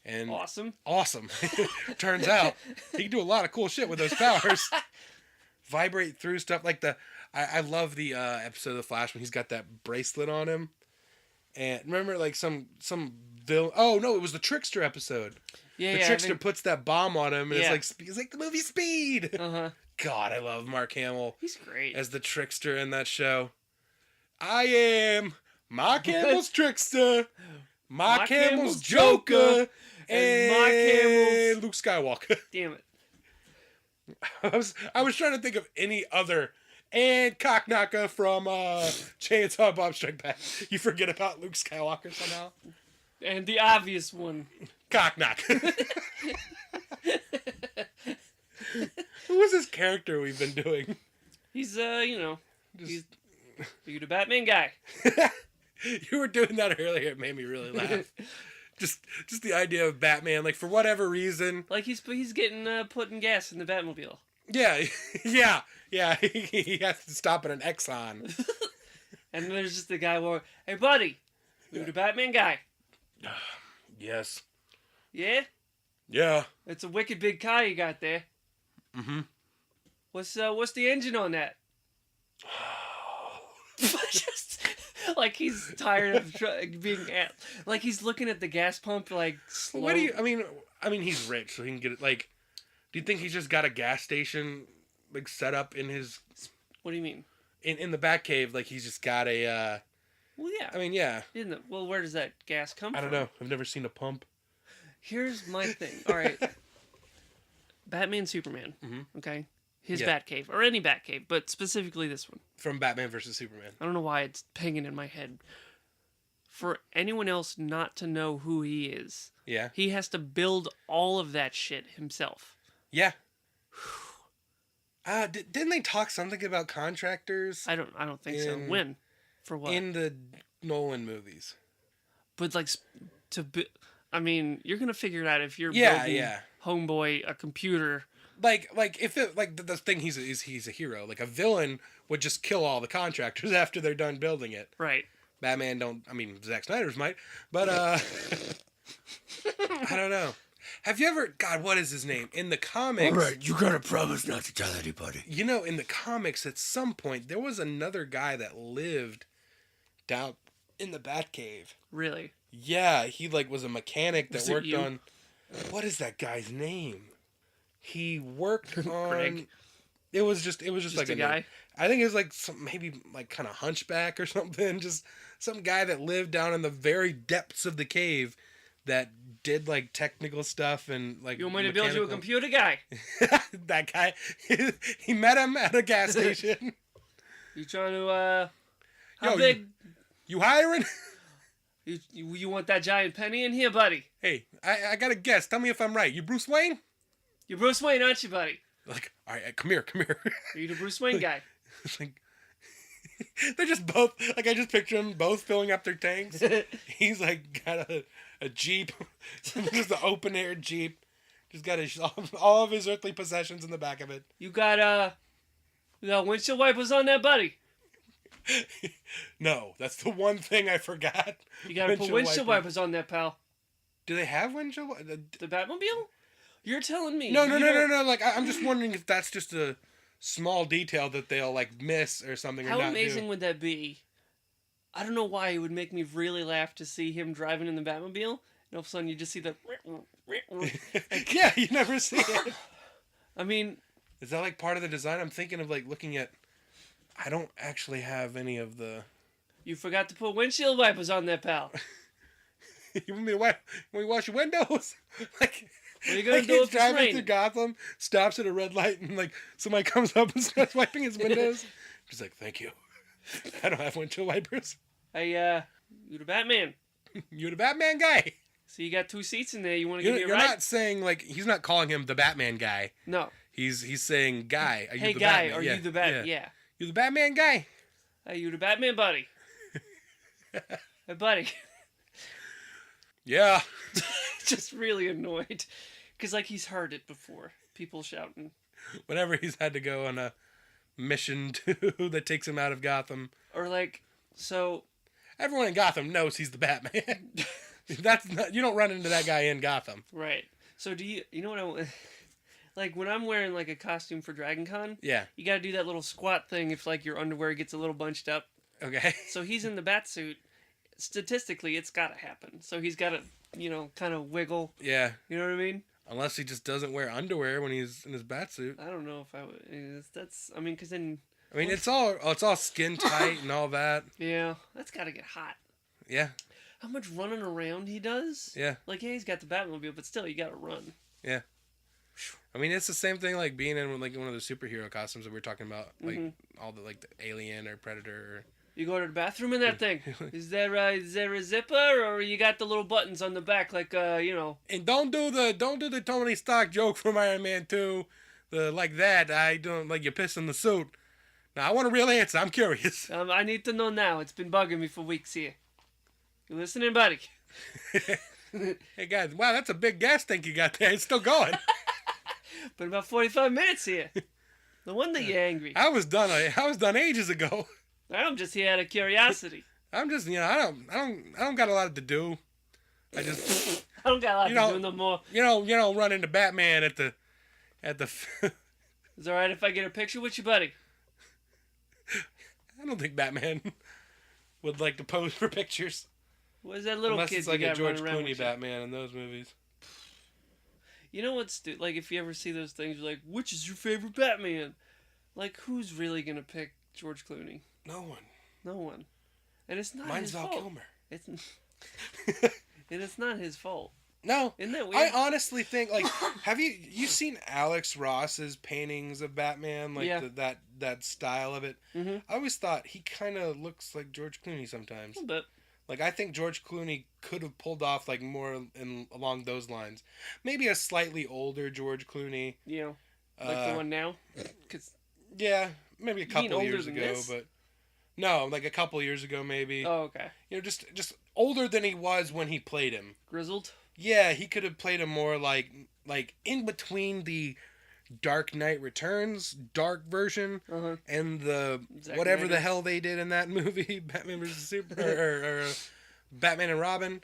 And awesome. Turns out he can do a lot of cool shit with those powers. Vibrate through stuff like I love the episode of the Flash when he's got that bracelet on him. And remember, like some villain. Oh no, it was the Trickster episode. Yeah, the Trickster puts that bomb on him, and it's like the movie Speed. God, I love Mark Hamill.
He's great
as the Trickster in that show. I am Mark Hamill's Trickster, Mark Hamill's Joker, and Mark Hamill's Luke Skywalker.
Damn it!
I was trying to think of any other. And Cockknocker from Chainsaw Bob Strike Back. You forget about Luke Skywalker somehow.
And the obvious one.
Cockknocker. Who was this character we've been doing?
He's, he's the Batman guy.
You were doing that earlier. It made me really laugh. Just the idea of Batman, like, for whatever reason.
Like, he's getting putting gas in the Batmobile.
Yeah. He has to stop at an Exxon.
And there's just the guy where, hey, buddy, you're the Batman guy.
Yes.
Yeah?
Yeah.
It's a wicked big car you got there.
Mm-hmm.
What's the engine on that? Just like he's tired of being at, like he's looking at the gas pump like slow.
What do you? I mean, he's rich, so he can get it. Like, do you think he's just got a gas station like set up in his?
What do you mean?
In the Batcave, like he's just got a.
Well, yeah.
I mean, yeah.
Well, where does that gas come from?
I don't know. I've never seen a pump.
Here's my thing. All right. Batman, Superman.
Mm-hmm.
Okay. His
Yeah.
Batcave, or any Batcave, but specifically this one.
From Batman versus Superman.
I don't know why it's pinging in my head. For anyone else not to know who he is,
Yeah.
he has to build all of that shit himself.
Yeah. Didn't they talk something about contractors
I don't think so. When? For what?
in the Nolan movies?
But like I mean, you're gonna figure it out if you're
Yeah,
building
yeah.
Homeboy a computer.
Like if it like the thing he's a hero. Like a villain would just kill all the contractors after they're done building it.
Right.
Batman don't. I mean, Zack Snyder's might, but I don't know. Have you ever? God, what is his name in the comics?
All right, you gotta promise not to tell anybody.
You know, in the comics, at some point there was another guy that lived down in the Batcave.
Really?
Yeah, he like was a mechanic that
Was it
worked
you?
on. What is that guy's name? He worked on.
Greg.
It was just like
a guy?
I think it was like maybe like kind of hunchback or something. Just some guy that lived down in the very depths of the cave that did like technical stuff and like.
You want me to build you a computer guy?
That guy, he met him at a gas station.
You trying to how
Yo,
big?
You hiring?
You want that giant penny in here, buddy?
Hey, I got a guess. Tell me if I'm right. You Bruce Wayne?
You're Bruce Wayne, aren't you, buddy?
Like, all right, come here.
Are you the Bruce Wayne guy?
It's like, they're just both, like, I just picture them both filling up their tanks. He's like got a Jeep, just an open air Jeep. Just got all of his earthly possessions in the back of it.
You got windshield wipers on that, buddy?
No, that's the one thing I forgot.
You gotta put windshield wipers on that, pal.
Do they have windshield?
The Batmobile? You're telling me?
No. Like, I'm just wondering if that's just a small detail that they'll like miss or something.
How
or not
amazing
do.
would that be? I don't know why it would make me really laugh to see him driving in the Batmobile, and all of a sudden you just see the.
Yeah, you never see it.
I mean,
is that like part of the design? I'm thinking of like looking at. I don't actually have any of the.
you forgot to put windshield wipers on that, pal.
You want me to wipe? When we wash your windows? Like,
What are you gonna
like
do
he's
if it's
driving
raining?
through Gotham, stops at a red light, and like somebody comes up and starts wiping his windows. He's like, "Thank you. I don't have windshield wipers."
Hey, you the Batman.
You're the Batman guy.
So you got 2 seats in there. You want to give me a
You're
ride?
not saying like he's not calling him the Batman guy.
No.
He's saying, "Guy, are you
Hey,
the
guy,
Batman?"
are you the Bat? Yeah.
You're the Batman guy.
Hey, you the Batman, buddy? Hey, buddy.
Yeah.
Just really annoyed. Because, like, he's heard it before. People shouting.
Whenever he's had to go on a mission to that takes him out of Gotham.
Or, like, so...
Everyone in Gotham knows he's the Batman. That's not, you don't run into that guy in Gotham.
Right. So do you... You know what I want... Like, when I'm wearing, like, a costume for Dragon Con...
Yeah.
You gotta do that little squat thing if, like, your underwear gets a little bunched up.
Okay.
So he's in the bat suit. Statistically, it's gotta happen. So he's gotta, kind of wiggle.
Yeah.
You know what I mean?
Unless he just doesn't wear underwear when he's in his batsuit.
I don't know if I would... That's... I mean, because then...
I mean, it's all skin tight and all that.
Yeah, that's gotta get hot.
Yeah.
How much running around he does?
Yeah.
Like, yeah, he's got the Batmobile, but still, you gotta run.
Yeah. I mean, it's the same thing like being in like one of the superhero costumes that we were talking about, like all the like the Alien or Predator. Or...
You go to the bathroom in that thing. Is there a zipper, or you got the little buttons on the back, like
And don't do the Tony Stark joke from Iron Man 2, the like that. I don't like you pissing the suit. Now I want a real answer. I'm curious.
I need to know now. It's been bugging me for weeks here. You listening, buddy?
Hey guys, wow, that's a big gas tank you got there. It's still going.
Been about 45 minutes here. No wonder you're angry.
I was done ages ago.
I'm just here out of curiosity.
I'm just I don't got a lot to do. I just
don't got a lot
You
to
know-
do no more.
You don't run into Batman at the.
Is it alright if I get a picture with you, buddy?
I don't think Batman would like to pose for pictures.
What is that little
Unless
kid
it's like
you
a
got
George
running around
Clooney
with you?
Batman in those movies.
You know what's like if you ever see those things, you're like, which is your favorite Batman? Like, who's really gonna pick George Clooney?
No one.
No one. And it's not
Mine's
his
Val
fault.
Kilmer.
It's and it's not his fault.
No.
Isn't that
I
weird?
honestly think like have you seen Alex Ross's paintings of Batman, like
Yeah.
that style of it?
Mm-hmm.
I always thought he kind of looks like George Clooney sometimes.
A little bit.
Like I think George Clooney could have pulled off like more along those lines. Maybe a slightly older George Clooney.
You know, like the one now. Cause
Yeah, maybe a
You mean
couple
older
years
than
ago,
this?
but no, like a couple years ago maybe.
oh, okay.
You know, just older than he was when he played him.
Grizzled.
Yeah, he could have played him more like in between the Dark Knight Returns dark version
Uh huh.
and the
Zack
whatever the
Snyder.
hell they did in that movie, Batman vs Super or Batman and Robin.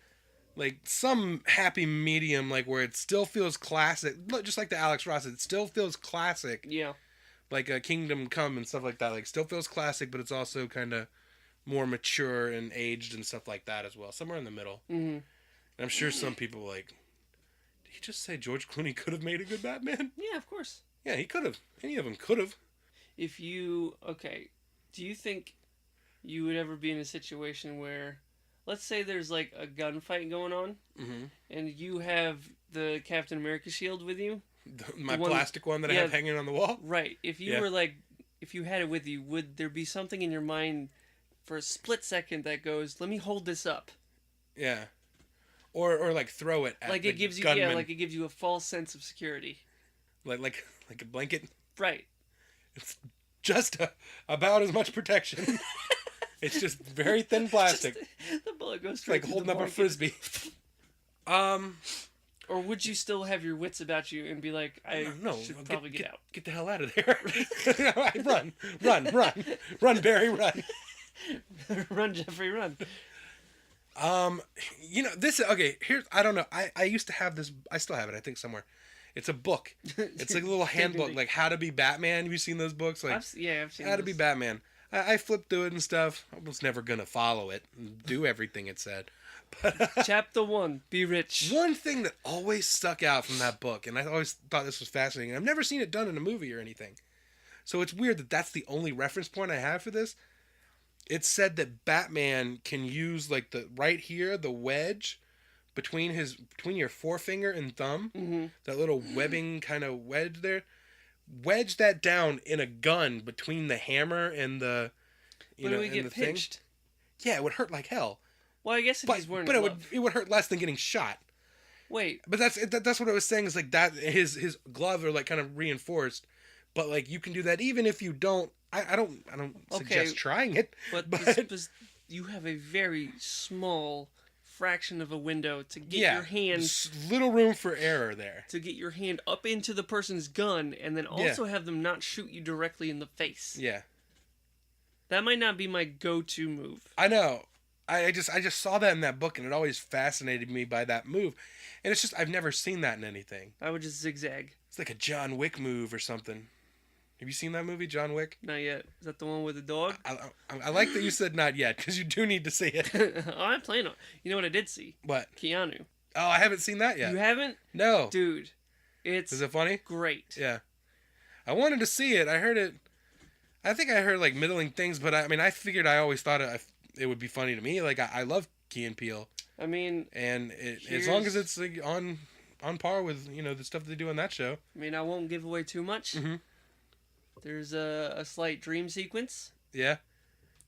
Like some happy medium, like where it still feels classic, just like the Alex Ross. It still feels classic,
Yeah.
like a Kingdom Come and stuff like that. Like still feels classic, but it's also kind of more mature and aged and stuff like that as well. Somewhere in the middle.
Mm-hmm.
And I'm sure some people like, did he just say George Clooney could have made a good Batman?
Yeah, of course.
Yeah, he could have. Any of them could have.
If you do you think you would ever be in a situation where, let's say there's like a gunfight going on,
Mm-hmm.
and you have the Captain America shield with you?
My
one-
plastic one that I
yeah.
have hanging on the wall.
Right. If you
Yeah.
were like, if you had it with you, would there be something in your mind for a split second that goes, "Let me hold this up"?
Yeah. Or like throw it at
Like
the
it gives you,
gunman.
yeah, like it gives you a false sense of security.
like a blanket.
Right.
It's just about as much protection. It's just very thin plastic.
Just- the bullet goes
It's
straight
like
through
holding
the
up a
blanket.
frisbee.
Or would you still have your wits about you and be like, I
No,
should probably get out?
Get the hell out of there. Run, Barry, run.
Run, Jeffrey, run.
You know, this, okay, here's, I don't know, I used to have this, I still have it, I think somewhere. It's a book. It's like a little handbook, like How to Be Batman. Have you seen those books? Like,
I've seen
How to Be
those.
Batman. I flipped through it and stuff. I was never going to follow it and do everything it said. But
Chapter 1, Be Rich.
one thing that always stuck out from that book, and I always thought this was fascinating, and I've never seen it done in a movie or anything. So it's weird that that's the only reference point I have for this. It said that Batman can use like the right here, the wedge between your forefinger and thumb,
Mm-hmm.
that little webbing kind of wedge there. Wedge that down in a gun between the hammer and the
But it would
and
get
the thing.
pinched.
Yeah, it would hurt like hell.
Well, I guess if he's wearing a glove.
it would hurt less than getting shot.
Wait,
But that's what I was saying is like that his gloves are like kind of reinforced, but like you can do that even if you don't. I don't suggest trying it.
but, you have a very small fraction of a window to get your hand
little room for error there.
to get your hand up into the person's gun, and then also have them not shoot you directly in the face.
Yeah,
That might not be my go-to move.
I know. I just saw that in that book, and it always fascinated me by that move. And it's just I've never seen that in anything.
I would just zigzag.
It's like a John Wick move or something. Have you seen that movie, John Wick?
Not yet. Is that the one with the dog?
I like that you said not yet, because you do need to see it.
Oh, I'm playing on. You know what I did see?
What?
Keanu.
Oh, I haven't seen that yet.
You haven't?
No.
Dude, it's
Is it funny?
great.
Yeah. I wanted to see it. I heard it. I think I heard like middling things, but I mean, I figured I always thought it would be funny to me. Like I love Key and Peele,
I mean,
and as long as it's like, on par with the stuff they do on that show.
I won't give away too much.
Mhm.
There's a slight dream sequence.
Yeah,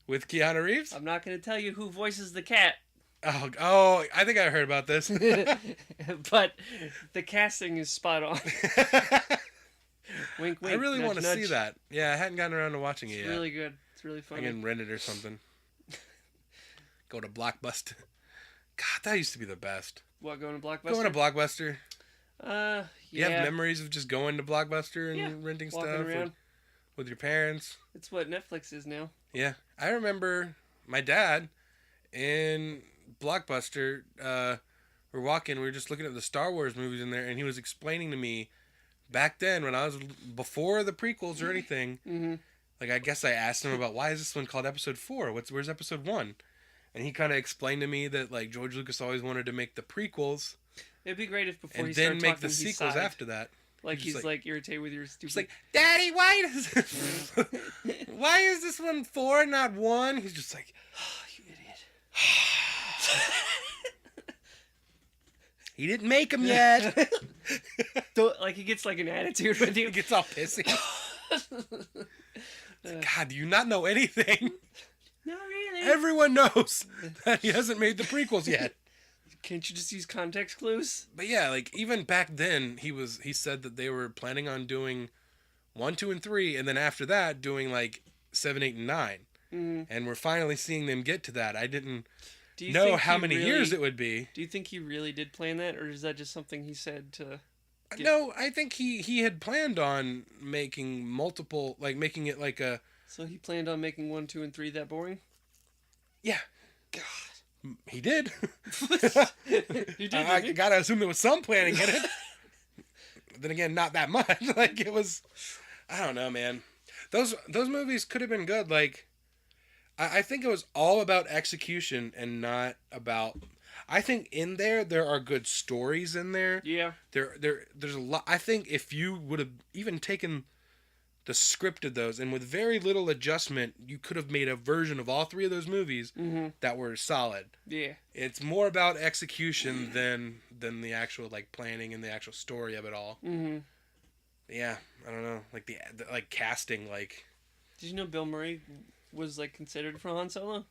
with Keanu Reeves.
I'm not going to tell you who voices the cat,
Oh, I think I heard about this.
but the casting is spot on. Wink, wink.
I really
nudge,
want to
nudge.
see that. Yeah, I hadn't gotten around to watching it
It's
yet.
really good. It's really
I
funny.
can rent it or something. Go to Blockbuster. God, that used to be the best.
What, going to Blockbuster?
Going to Blockbuster.
Yeah.
You have memories of just going to Blockbuster and
Yeah,
renting
walking
stuff
around.
with your parents.
It's what Netflix is now.
Yeah, I remember my dad in Blockbuster we're walking. We were just looking at the Star Wars movies in there, and he was explaining to me back then when I was before the prequels or anything.
Mm-hmm.
Like I guess I asked him about why is this one called Episode 4? Where's Episode 1? And he kind of explained to me that like George Lucas always wanted to make the prequels.
It'd be great if before
and
he
then
started
make
talking,
the
he
sequels
sighed.
after that.
Like
Just
he's like irritated with your stupid.
It's like, Daddy, why is this one 4, not 1? He's just like,
you idiot.
he didn't make them yet.
Like he gets like an attitude with you.
He gets all pissy. God, do you not know anything?
Not really.
Everyone knows that he hasn't made the prequels yet.
Can't you just use context clues?
But yeah, like even back then, he said that they were planning on doing 1, 2, and 3, and then after that doing like 7, 8, and 9.
Mm-hmm.
And we're finally seeing them get to that. I didn't
Do you
know
think
how
he
many
really-
years it would be.
Do you think he really did plan that, or is that just something he said to?
No, I think he had planned on making multiple, like making it like a.
So he planned on making 1, 2, and 3 that boring?
Yeah.
God.
He did.
You did.
I gotta assume there was some planning in it. Then again, not that much. Like it was, I don't know, man. Those movies could have been good. Like, I think it was all about execution and not about. I think in there are good stories in there.
Yeah.
There's a lot. I think if you would have even taken the script of those and with very little adjustment, you could have made a version of all 3 of those movies that were solid.
Yeah.
It's more about execution than the actual like planning and the actual story of it all.
Mm-hmm.
Yeah, I don't know, like the like casting, like.
Did you know Bill Murray was like considered for Han Solo?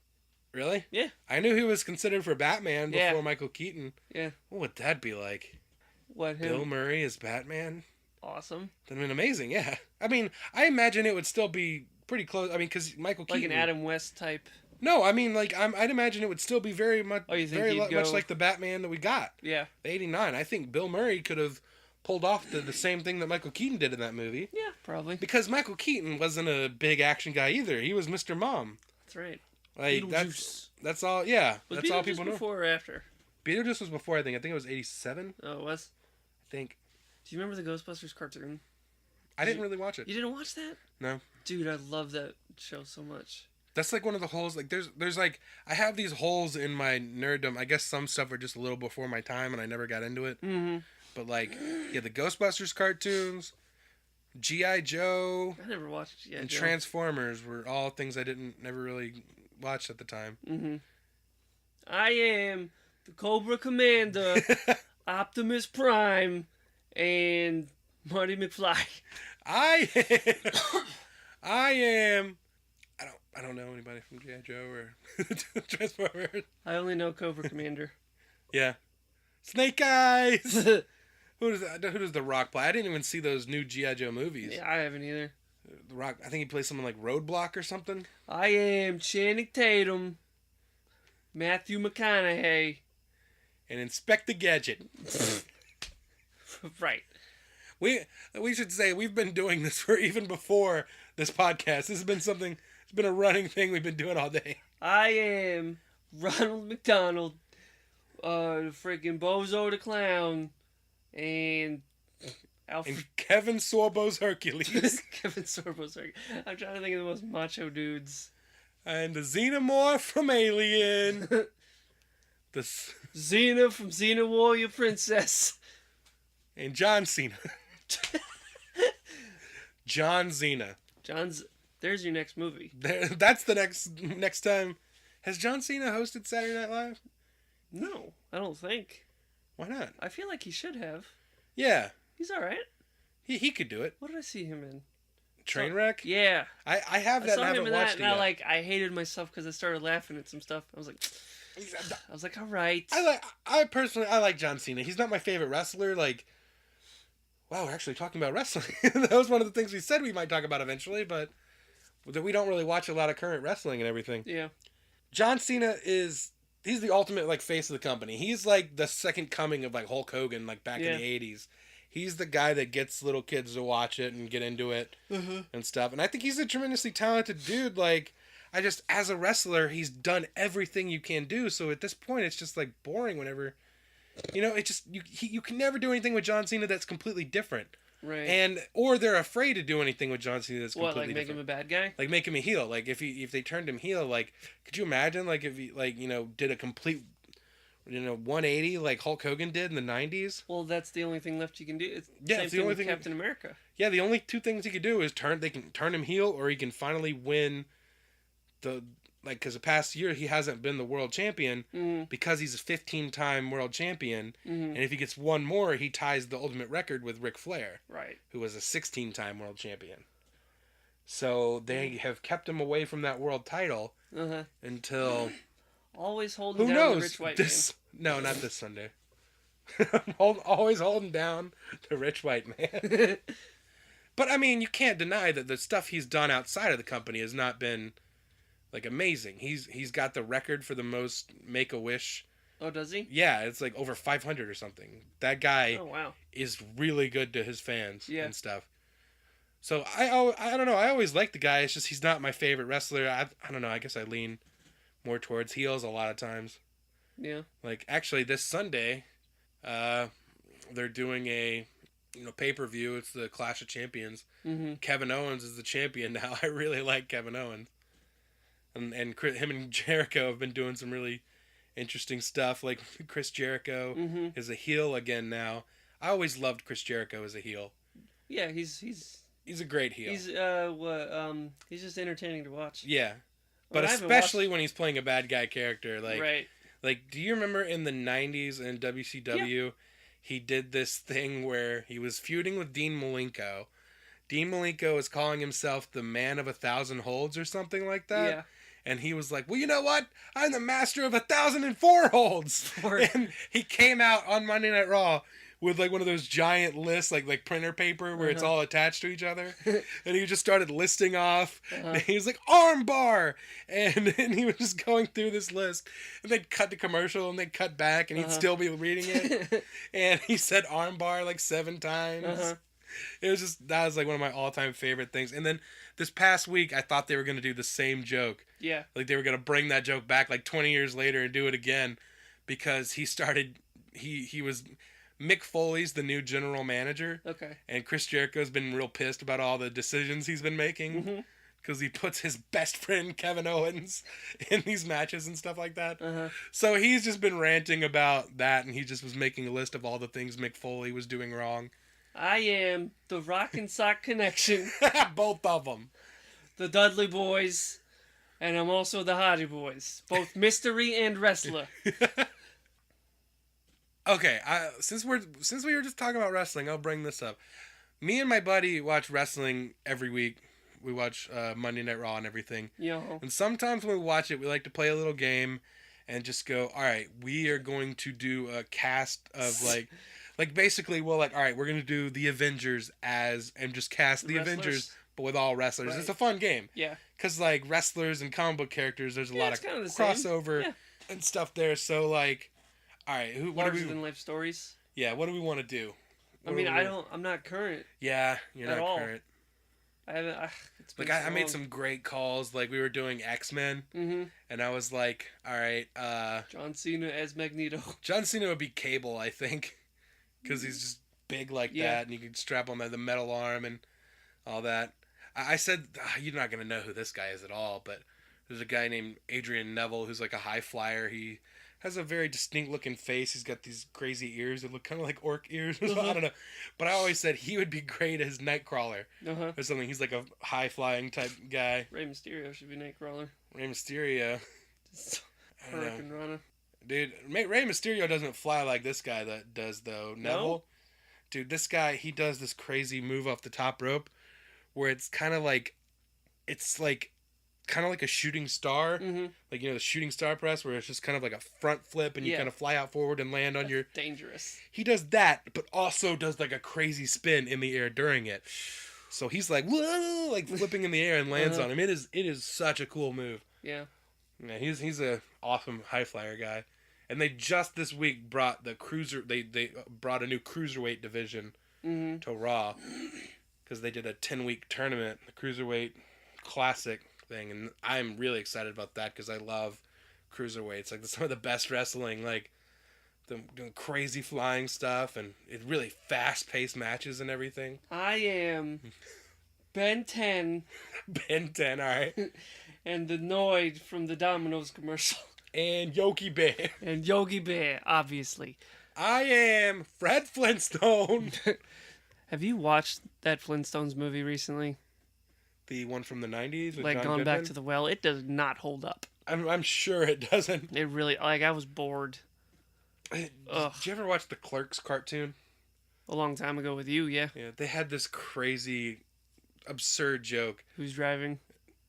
Really?
Yeah.
I knew he was considered for Batman before
Yeah.
Michael Keaton.
Yeah.
What would that be like?
What him?
Bill Murray as Batman?
Awesome.
That'd been amazing. Yeah. I mean, I imagine it would still be pretty close. I mean, because Michael
Like
Keaton.
an Adam West type.
No, I mean, like I'd imagine it would still be very much,
Oh, you think
very
he'd
much
go-
like the Batman that we got,
Yeah.
the '89. I think Bill Murray could have pulled off the same thing that Michael Keaton did in that movie.
Yeah, probably.
Because Michael Keaton wasn't a big action guy either. He was Mr. Mom.
That's right.
Like that's all. Yeah,
Was
that's all
Beetlejuice
people know.
before or after?
Beetlejuice was before. I think it was '87.
Oh, it was?
I think.
Do you remember the Ghostbusters cartoon?
I didn't really watch it.
You didn't watch that?
No.
Dude, I love that show so much.
That's like one of the holes. Like there's like I have these holes in my nerddom. I guess some stuff are just a little before my time, and I never got into it.
Mm-hmm.
But like, yeah, the Ghostbusters cartoons, G.I. Joe,
I never watched it yet.
and Transformers were all things I never really watched at the time.
Mm-hmm. I am the Cobra Commander, Optimus Prime, and Marty McFly.
I am. I don't know anybody from G.I. Joe or Transformers.
I only know Cobra Commander.
Yeah, Snake Eyes. Who does The Rock play? I didn't even see those new G.I. Joe movies.
Yeah, I haven't either.
The Rock, I think he plays someone like Roadblock or something.
I am Channing Tatum, Matthew McConaughey.
And Inspector Gadget.
Right.
We should say we've been doing this for even before this podcast. This has been something. It's been a running thing we've been doing all day.
I am Ronald McDonald, freaking Bozo the Clown, and Alfred.
And Kevin Sorbo's Hercules.
Kevin Sorbo's. I'm trying to think of the most macho dudes.
And the Xenomorph from Alien.
Xena from Xena Warrior Princess.
And John Cena. John Cena.
There's your next movie.
That's the next time. Has John Cena hosted Saturday Night Live?
No, I don't think.
Why not?
I feel like he should have.
Yeah.
He's all right.
He could do it.
What did I see him in?
Trainwreck?
Yeah.
I have that
I
and
saw
I
him
haven't
in
watched
that,
it
and
yet.
I hated myself because I started laughing at some stuff. I was like, all right.
I personally like John Cena. He's not my favorite wrestler. Like, wow, we're actually talking about wrestling. That was one of the things we said we might talk about eventually, but that we don't really watch a lot of current wrestling and everything.
Yeah.
John Cena he's the ultimate like face of the company. He's like the second coming of like Hulk Hogan, like back in the 80s. He's the guy that gets little kids to watch it and get into it and stuff. And I think he's a tremendously talented dude. Like, as a wrestler, he's done everything you can do. So at this point, it's just like boring whenever You know, it just you can never do anything with John Cena that's completely different.
Right.
Or they're afraid to do anything with John Cena that's
What,
completely
like make him
different.
a bad guy?
Like make him a heel. Like if they turned him heel, like could you imagine like if he like did a complete 180 like Hulk Hogan did in the 90s?
Well, that's the only thing left you can do. It's
Yeah,
same
it's the
thing
only
with
thing-
Captain America.
Yeah, the only two things he could do is they can turn him heel, or he can finally win because the past year he hasn't been the world champion because he's a 15-time world champion, and if he gets one more, he ties the ultimate record with Ric Flair,
Right.
who was a 16-time world champion. So they have kept him away from that world title until
Always holding
who
down
knows
the rich white
no, not this Sunday. Always holding down the rich white man. But I mean, you can't deny that the stuff he's done outside of the company has not been like amazing. He's got the record for the most Make-A-Wish.
Oh, does he?
Yeah, it's like over 500 or something. That guy
Oh, wow.
is really good to his fans
Yeah.
and stuff. So I don't know. I always like the guy. It's just he's not my favorite wrestler. I don't know. I guess I lean more towards heels a lot of times.
Yeah.
Like actually this Sunday, they're doing a pay-per-view. It's the Clash of Champions.
Mm-hmm.
Kevin Owens is the champion now. I really like Kevin Owens. And him and Jericho have been doing some really interesting stuff. Like Chris Jericho is a heel again now. I always loved Chris Jericho as a heel.
Yeah, he's
a great heel.
He's just entertaining to watch.
Yeah.
But
But
I haven't
especially when he's playing a bad guy character.
Right.
Like, do you remember in the 90s in WCW, he did this thing where he was feuding with Dean Malenko. Dean Malenko was calling himself the man of 1,000 holds or something like that.
Yeah.
And he was like, well, you know what? I'm the master of 1,004 holds. And he came out on Monday Night Raw with like one of those giant lists, like printer paper where it's all attached to each other. And he just started listing off. And he was like, arm bar. And he was just going through this list. And they'd cut to commercial and they'd cut back and he'd still be reading it. And he said arm bar like 7 times. That was like one of my all-time favorite things. And then this past week, I thought they were going to do the same joke.
Yeah.
Like they were going to bring that joke back like 20 years later and do it again because he was Mick Foley's the new general manager.
Okay.
And Chris Jericho's been real pissed about all the decisions he's been making because he puts his best friend Kevin Owens in these matches and stuff like that. So he's just been ranting about that, and he just was making a list of all the things Mick Foley was doing wrong.
I am the Rock and Sock Connection,
Both of them.
the Dudley Boys, and I'm also the Hardy Boys, both mystery and wrestler.
Okay, since we were just talking about wrestling, I'll bring this up. Me and my buddy watch wrestling every week. We watch Monday Night Raw and everything.
Yo.
And sometimes when we watch it, we like to play a little game and just go, all right, we are going to do a cast of like basically we're like, all right, we're going to do the Avengers and just cast the
Wrestlers?
Avengers, but with all wrestlers.
Right.
It's a fun game.
Yeah.
Because like wrestlers and comic book characters, there's a lot
it's
of
kinda the same.
crossover and stuff there. So like, all right,
Larger than life stories.
Yeah, what do we want to do?
I'm not current.
Yeah, you're
At
not
all.
current.
I haven't. It's been
Like
so
I made
long.
some great calls. Like we were doing X-Men, and I was like, all right,
John Cena as Magneto.
John Cena would be Cable, I think, because he's just big like that, and you can strap on the metal arm and all that. I said you're not gonna know who this guy is at all, but there's a guy named Adrian Neville who's like a high flyer. He has a very distinct looking face. He's got these crazy ears that look kind of like orc ears. I don't know, but I always said he would be great as Nightcrawler or something. He's like a high flying type guy.
Rey Mysterio should be Nightcrawler.
Rey Mysterio. I don't know.
Hurricane Rana.
Dude, Rey Mysterio doesn't fly like this guy that does, though. Neville? Dude, this guy, he does this crazy move off the top rope where it's kind of like a shooting star. Like, the shooting star press where it's just kind of like a front flip and you kind of fly out forward and land on your...
Dangerous.
He does that, but also does like a crazy spin in the air during it. So he's like, whoa, like flipping in the air and lands on him. It is such a cool move.
Yeah.
Yeah, he's a awesome high flyer guy. And they just this week brought the they brought a new cruiserweight division to Raw because they did a 10-week tournament, the cruiserweight classic thing, and I'm really excited about that because I love cruiserweights. Like some of the best wrestling. Like doing crazy flying stuff, and it really fast-paced matches and everything.
I am Ben 10
Ben 10, all right.
and the Noid from the Domino's commercial.
And Yogi Bear.
And Yogi Bear, obviously.
I am Fred Flintstone.
Have you watched that Flintstones movie recently?
The one from the 90s with
Like
John
Gone
Goodman?
Back to the Well? It does not hold up.
I'm sure it doesn't.
It really, like, I was bored
Did
Ugh.
you ever watch the Clerks cartoon?
a long time ago with you, yeah.
Yeah, they had this crazy, absurd joke.
Who's driving?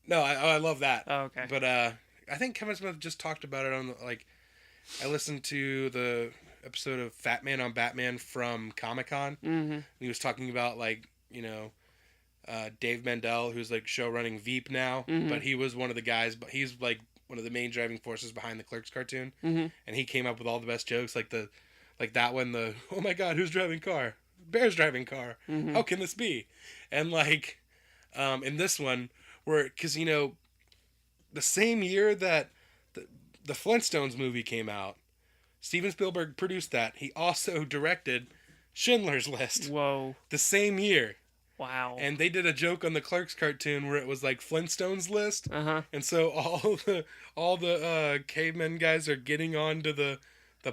No, I love that.
Oh, okay.
But I think Kevin Smith just talked about it on the, like, I listened to the episode of Fat Man on Batman from Comic-Con.
Mm-hmm.
He was talking about, like, you know, Dave Mandel, who's like show running Veep now,
Mhm.
but he was one of the guys, but he's like one of the main driving forces behind the Clerks cartoon.
Mm-hmm.
And he came up with all the best jokes, like that one, the oh my god, who's driving car? Bear's driving car.
Mhm.
How can this be? And like, in this one, where because you know, the same year that the Flintstones movie came out, Steven Spielberg produced that. He also directed Schindler's List
Whoa.
the same year.
Wow.
And they did a joke on the Clerks cartoon where it was like Flintstones List.
Uh-huh.
And so all the cavemen guys are getting onto the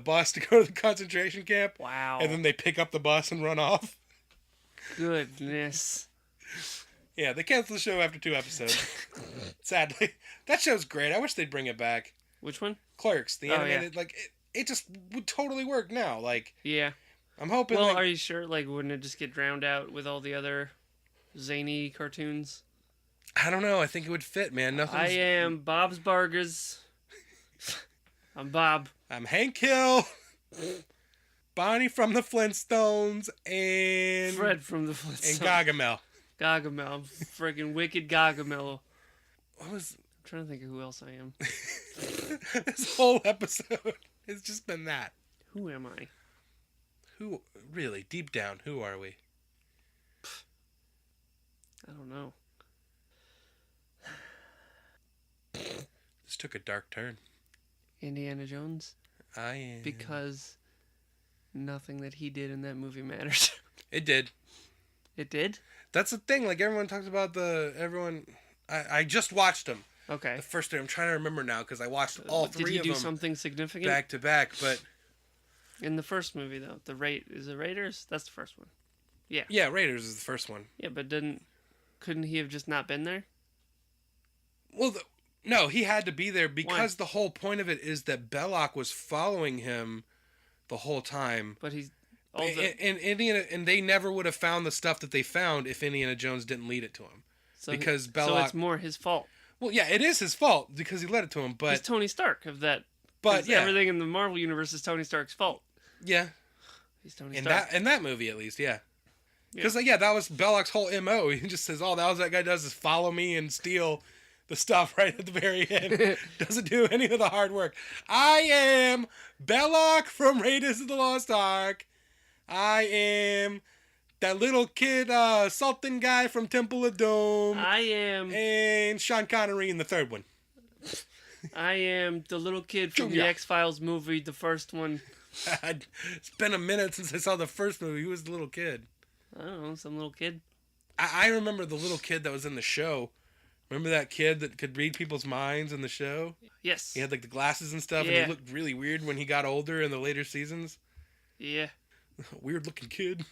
bus to go to the concentration camp.
Wow.
And then they pick up the bus and run off.
Goodness.
Yeah, they canceled the show after 2 episodes. Sadly. That show's great. I wish they'd bring it back.
Which one?
Clerks, the
Oh,
animated, like, it just would totally work now. Like,
Yeah.
I'm hoping,
Well,
like,
are you sure? Like, wouldn't it just get drowned out with all the other zany cartoons?
I don't know. I think it would fit, man. Nothing's...
I am Bob's Burgers. I'm Bob.
I'm Hank Hill, Bonnie from the Flintstones, and
Fred from the
and
Flintstones.
Gargamel.
Gargamel. I'm friggin' wicked Gargamel.
What was
I'm trying to think of who else I am.
this whole episode? It's just been that.
Who am I?
Who really deep down? Who are we?
I don't know.
This took a dark turn.
Indiana Jones?
I am
Because nothing that he did in that movie matters.
It did.
It did?
That's the thing. Like everyone talks about I just watched them
Okay.
the first day. I'm trying to remember now because I watched all
Did
three
he
of
do
them
something significant?
back to back. But
In the first movie, though. Is it Raiders? That's the first one.
yeah, Raiders is the first one.
Yeah, but couldn't he have just not been there?
Well, no, he had to be there because the whole point of it is that Belloc was following him the whole time.
But he's...
And Indiana, and they never would have found the stuff that they found if Indiana Jones didn't lead it to him. Because
So
Belloc...
it's more his fault.
Well, yeah, it is his fault because he led it to him,
He's
but...
Tony Stark of that.
But,
'cause
yeah.
everything in the Marvel universe is Tony Stark's fault.
Yeah.
He's Tony
In
Stark.
that movie, at least, yeah. Because, yeah, that was Belloc's whole M.O. He just says, all that guy does is follow me and steal the stuff right at the very end. Doesn't do any of the hard work. I am Belloc from Raiders of the Lost Ark. I am that little kid, Sultan guy from Temple of Doom.
I am
And Sean Connery in the third one.
I am the little kid from
Junior.
the X-Files movie, the first one.
It's been a minute since I saw the first movie. Who was the little kid?
I don't know, some little kid.
I remember the little kid that was in the show. Remember that kid that could read people's minds in the show?
Yes.
He had like the glasses and stuff, and
Yeah.
he looked really weird when he got older in the later seasons.
Yeah.
Weird looking kid.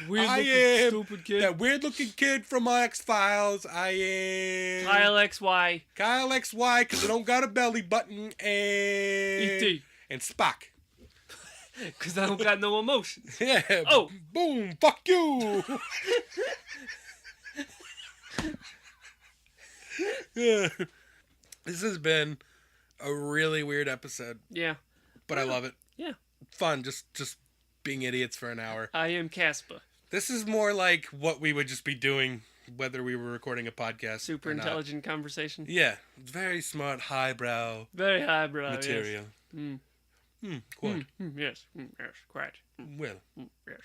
Weird
I
looking
am
stupid kid.
that weird looking kid from X-Files. I am
Kyle XY.
Kyle XY because I don't got a belly button and
E.T.
and Spock.
Because I don't got no emotions.
Yeah.
Oh.
Boom. Fuck you. Yeah. This has been a really weird episode,
Yeah.
but I love it.
Yeah.
Fun, just being idiots for an hour.
I am Casper.
This is more like what we would just be doing whether we were recording a podcast.
Super
or not.
intelligent conversation.
Yeah, very smart, highbrow
Very highbrow.
material.
Yes.
Quite.
Yes. Yes. Quite.
Well,
Yes.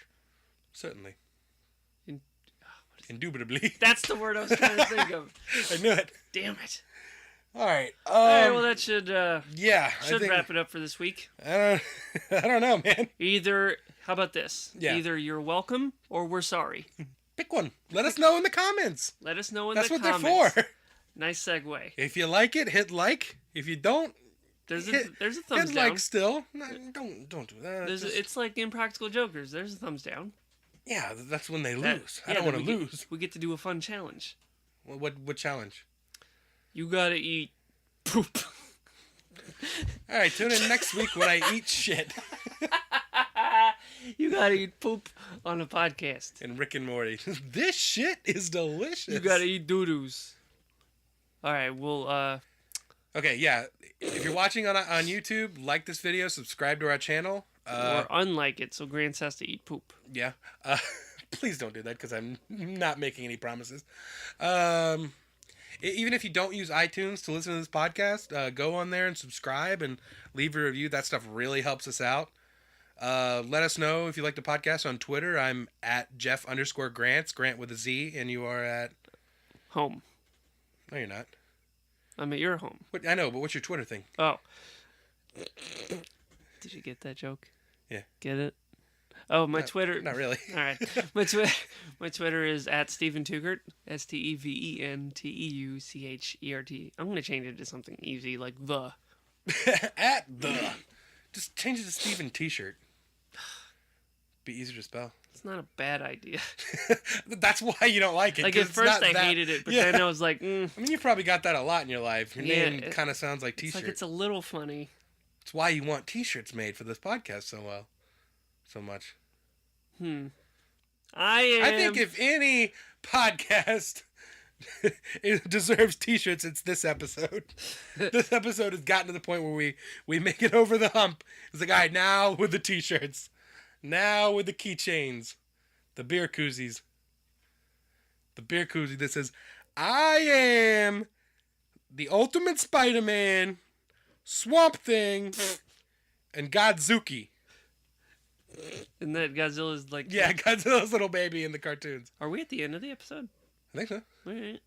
certainly.
In-
Indubitably.
That's the word I was trying to think of.
I knew it.
Damn it.
All right.
All right, well, that should
yeah,
should wrap it up for this week.
I don't know, man.
How about this?
Yeah.
Either you're welcome or we're sorry.
Pick one. Let us know in the comments.
Let us know in
That's
the
what
comments.
they're for.
Nice segue.
If you like it, hit like. If you don't,
There's a
hit
thumbs down.
like still. No, don't do that.
It's like Impractical Jokers. There's a thumbs down.
Yeah, that's when they lose. I don't
then
want to lose.
We get to do a fun challenge.
What challenge?
You gotta eat poop.
All right, tune in next week when I eat shit.
You gotta eat poop on a podcast.
And Rick and Morty. This shit is delicious.
You gotta eat doo-doos. All right, we'll
Okay, yeah. If you're watching on YouTube, like this video, subscribe to our channel.
or unlike it, so Grants has to eat poop.
Yeah. Please don't do that because I'm not making any promises. Even if you don't use iTunes to listen to this podcast, go on there and subscribe and leave a review. That stuff really helps us out. Let us know if you like the podcast on Twitter. I'm at Jeff_Grants, Grant with a Z, and you are at
Home.
No, you're not.
I'm at your home.
I know, but what's your Twitter thing?
Oh. Did you get that joke?
Yeah.
Get it? Oh, my Twitter.
Not really.
All right. My Twitter is at Steven Tugert. STEVENTEUCHERT. I'm going to change it to something easy like the.
At the. Just change it to Steven T-shirt. Be easier to spell.
It's not a bad idea.
That's why you don't like it.
Like, at first I hated it, but then I was like,
I mean, you probably got that a lot in your life. Your name kind of sounds like T-shirt.
It's like it's a little funny.
It's why you want T-shirts made for this podcast so much. I think if any podcast it deserves T-shirts, it's this episode. This episode has gotten to the point where we make it over the hump. It's like, all right, now with the T-shirts. Now with the keychains. The beer koozies. The beer koozie that says, I am the ultimate Spider-Man, Swamp Thing, and Godzuki.
And that Godzilla's like...
Yeah, Godzilla's little baby in the cartoons.
Are we at the end of the episode?
I think so.
All right.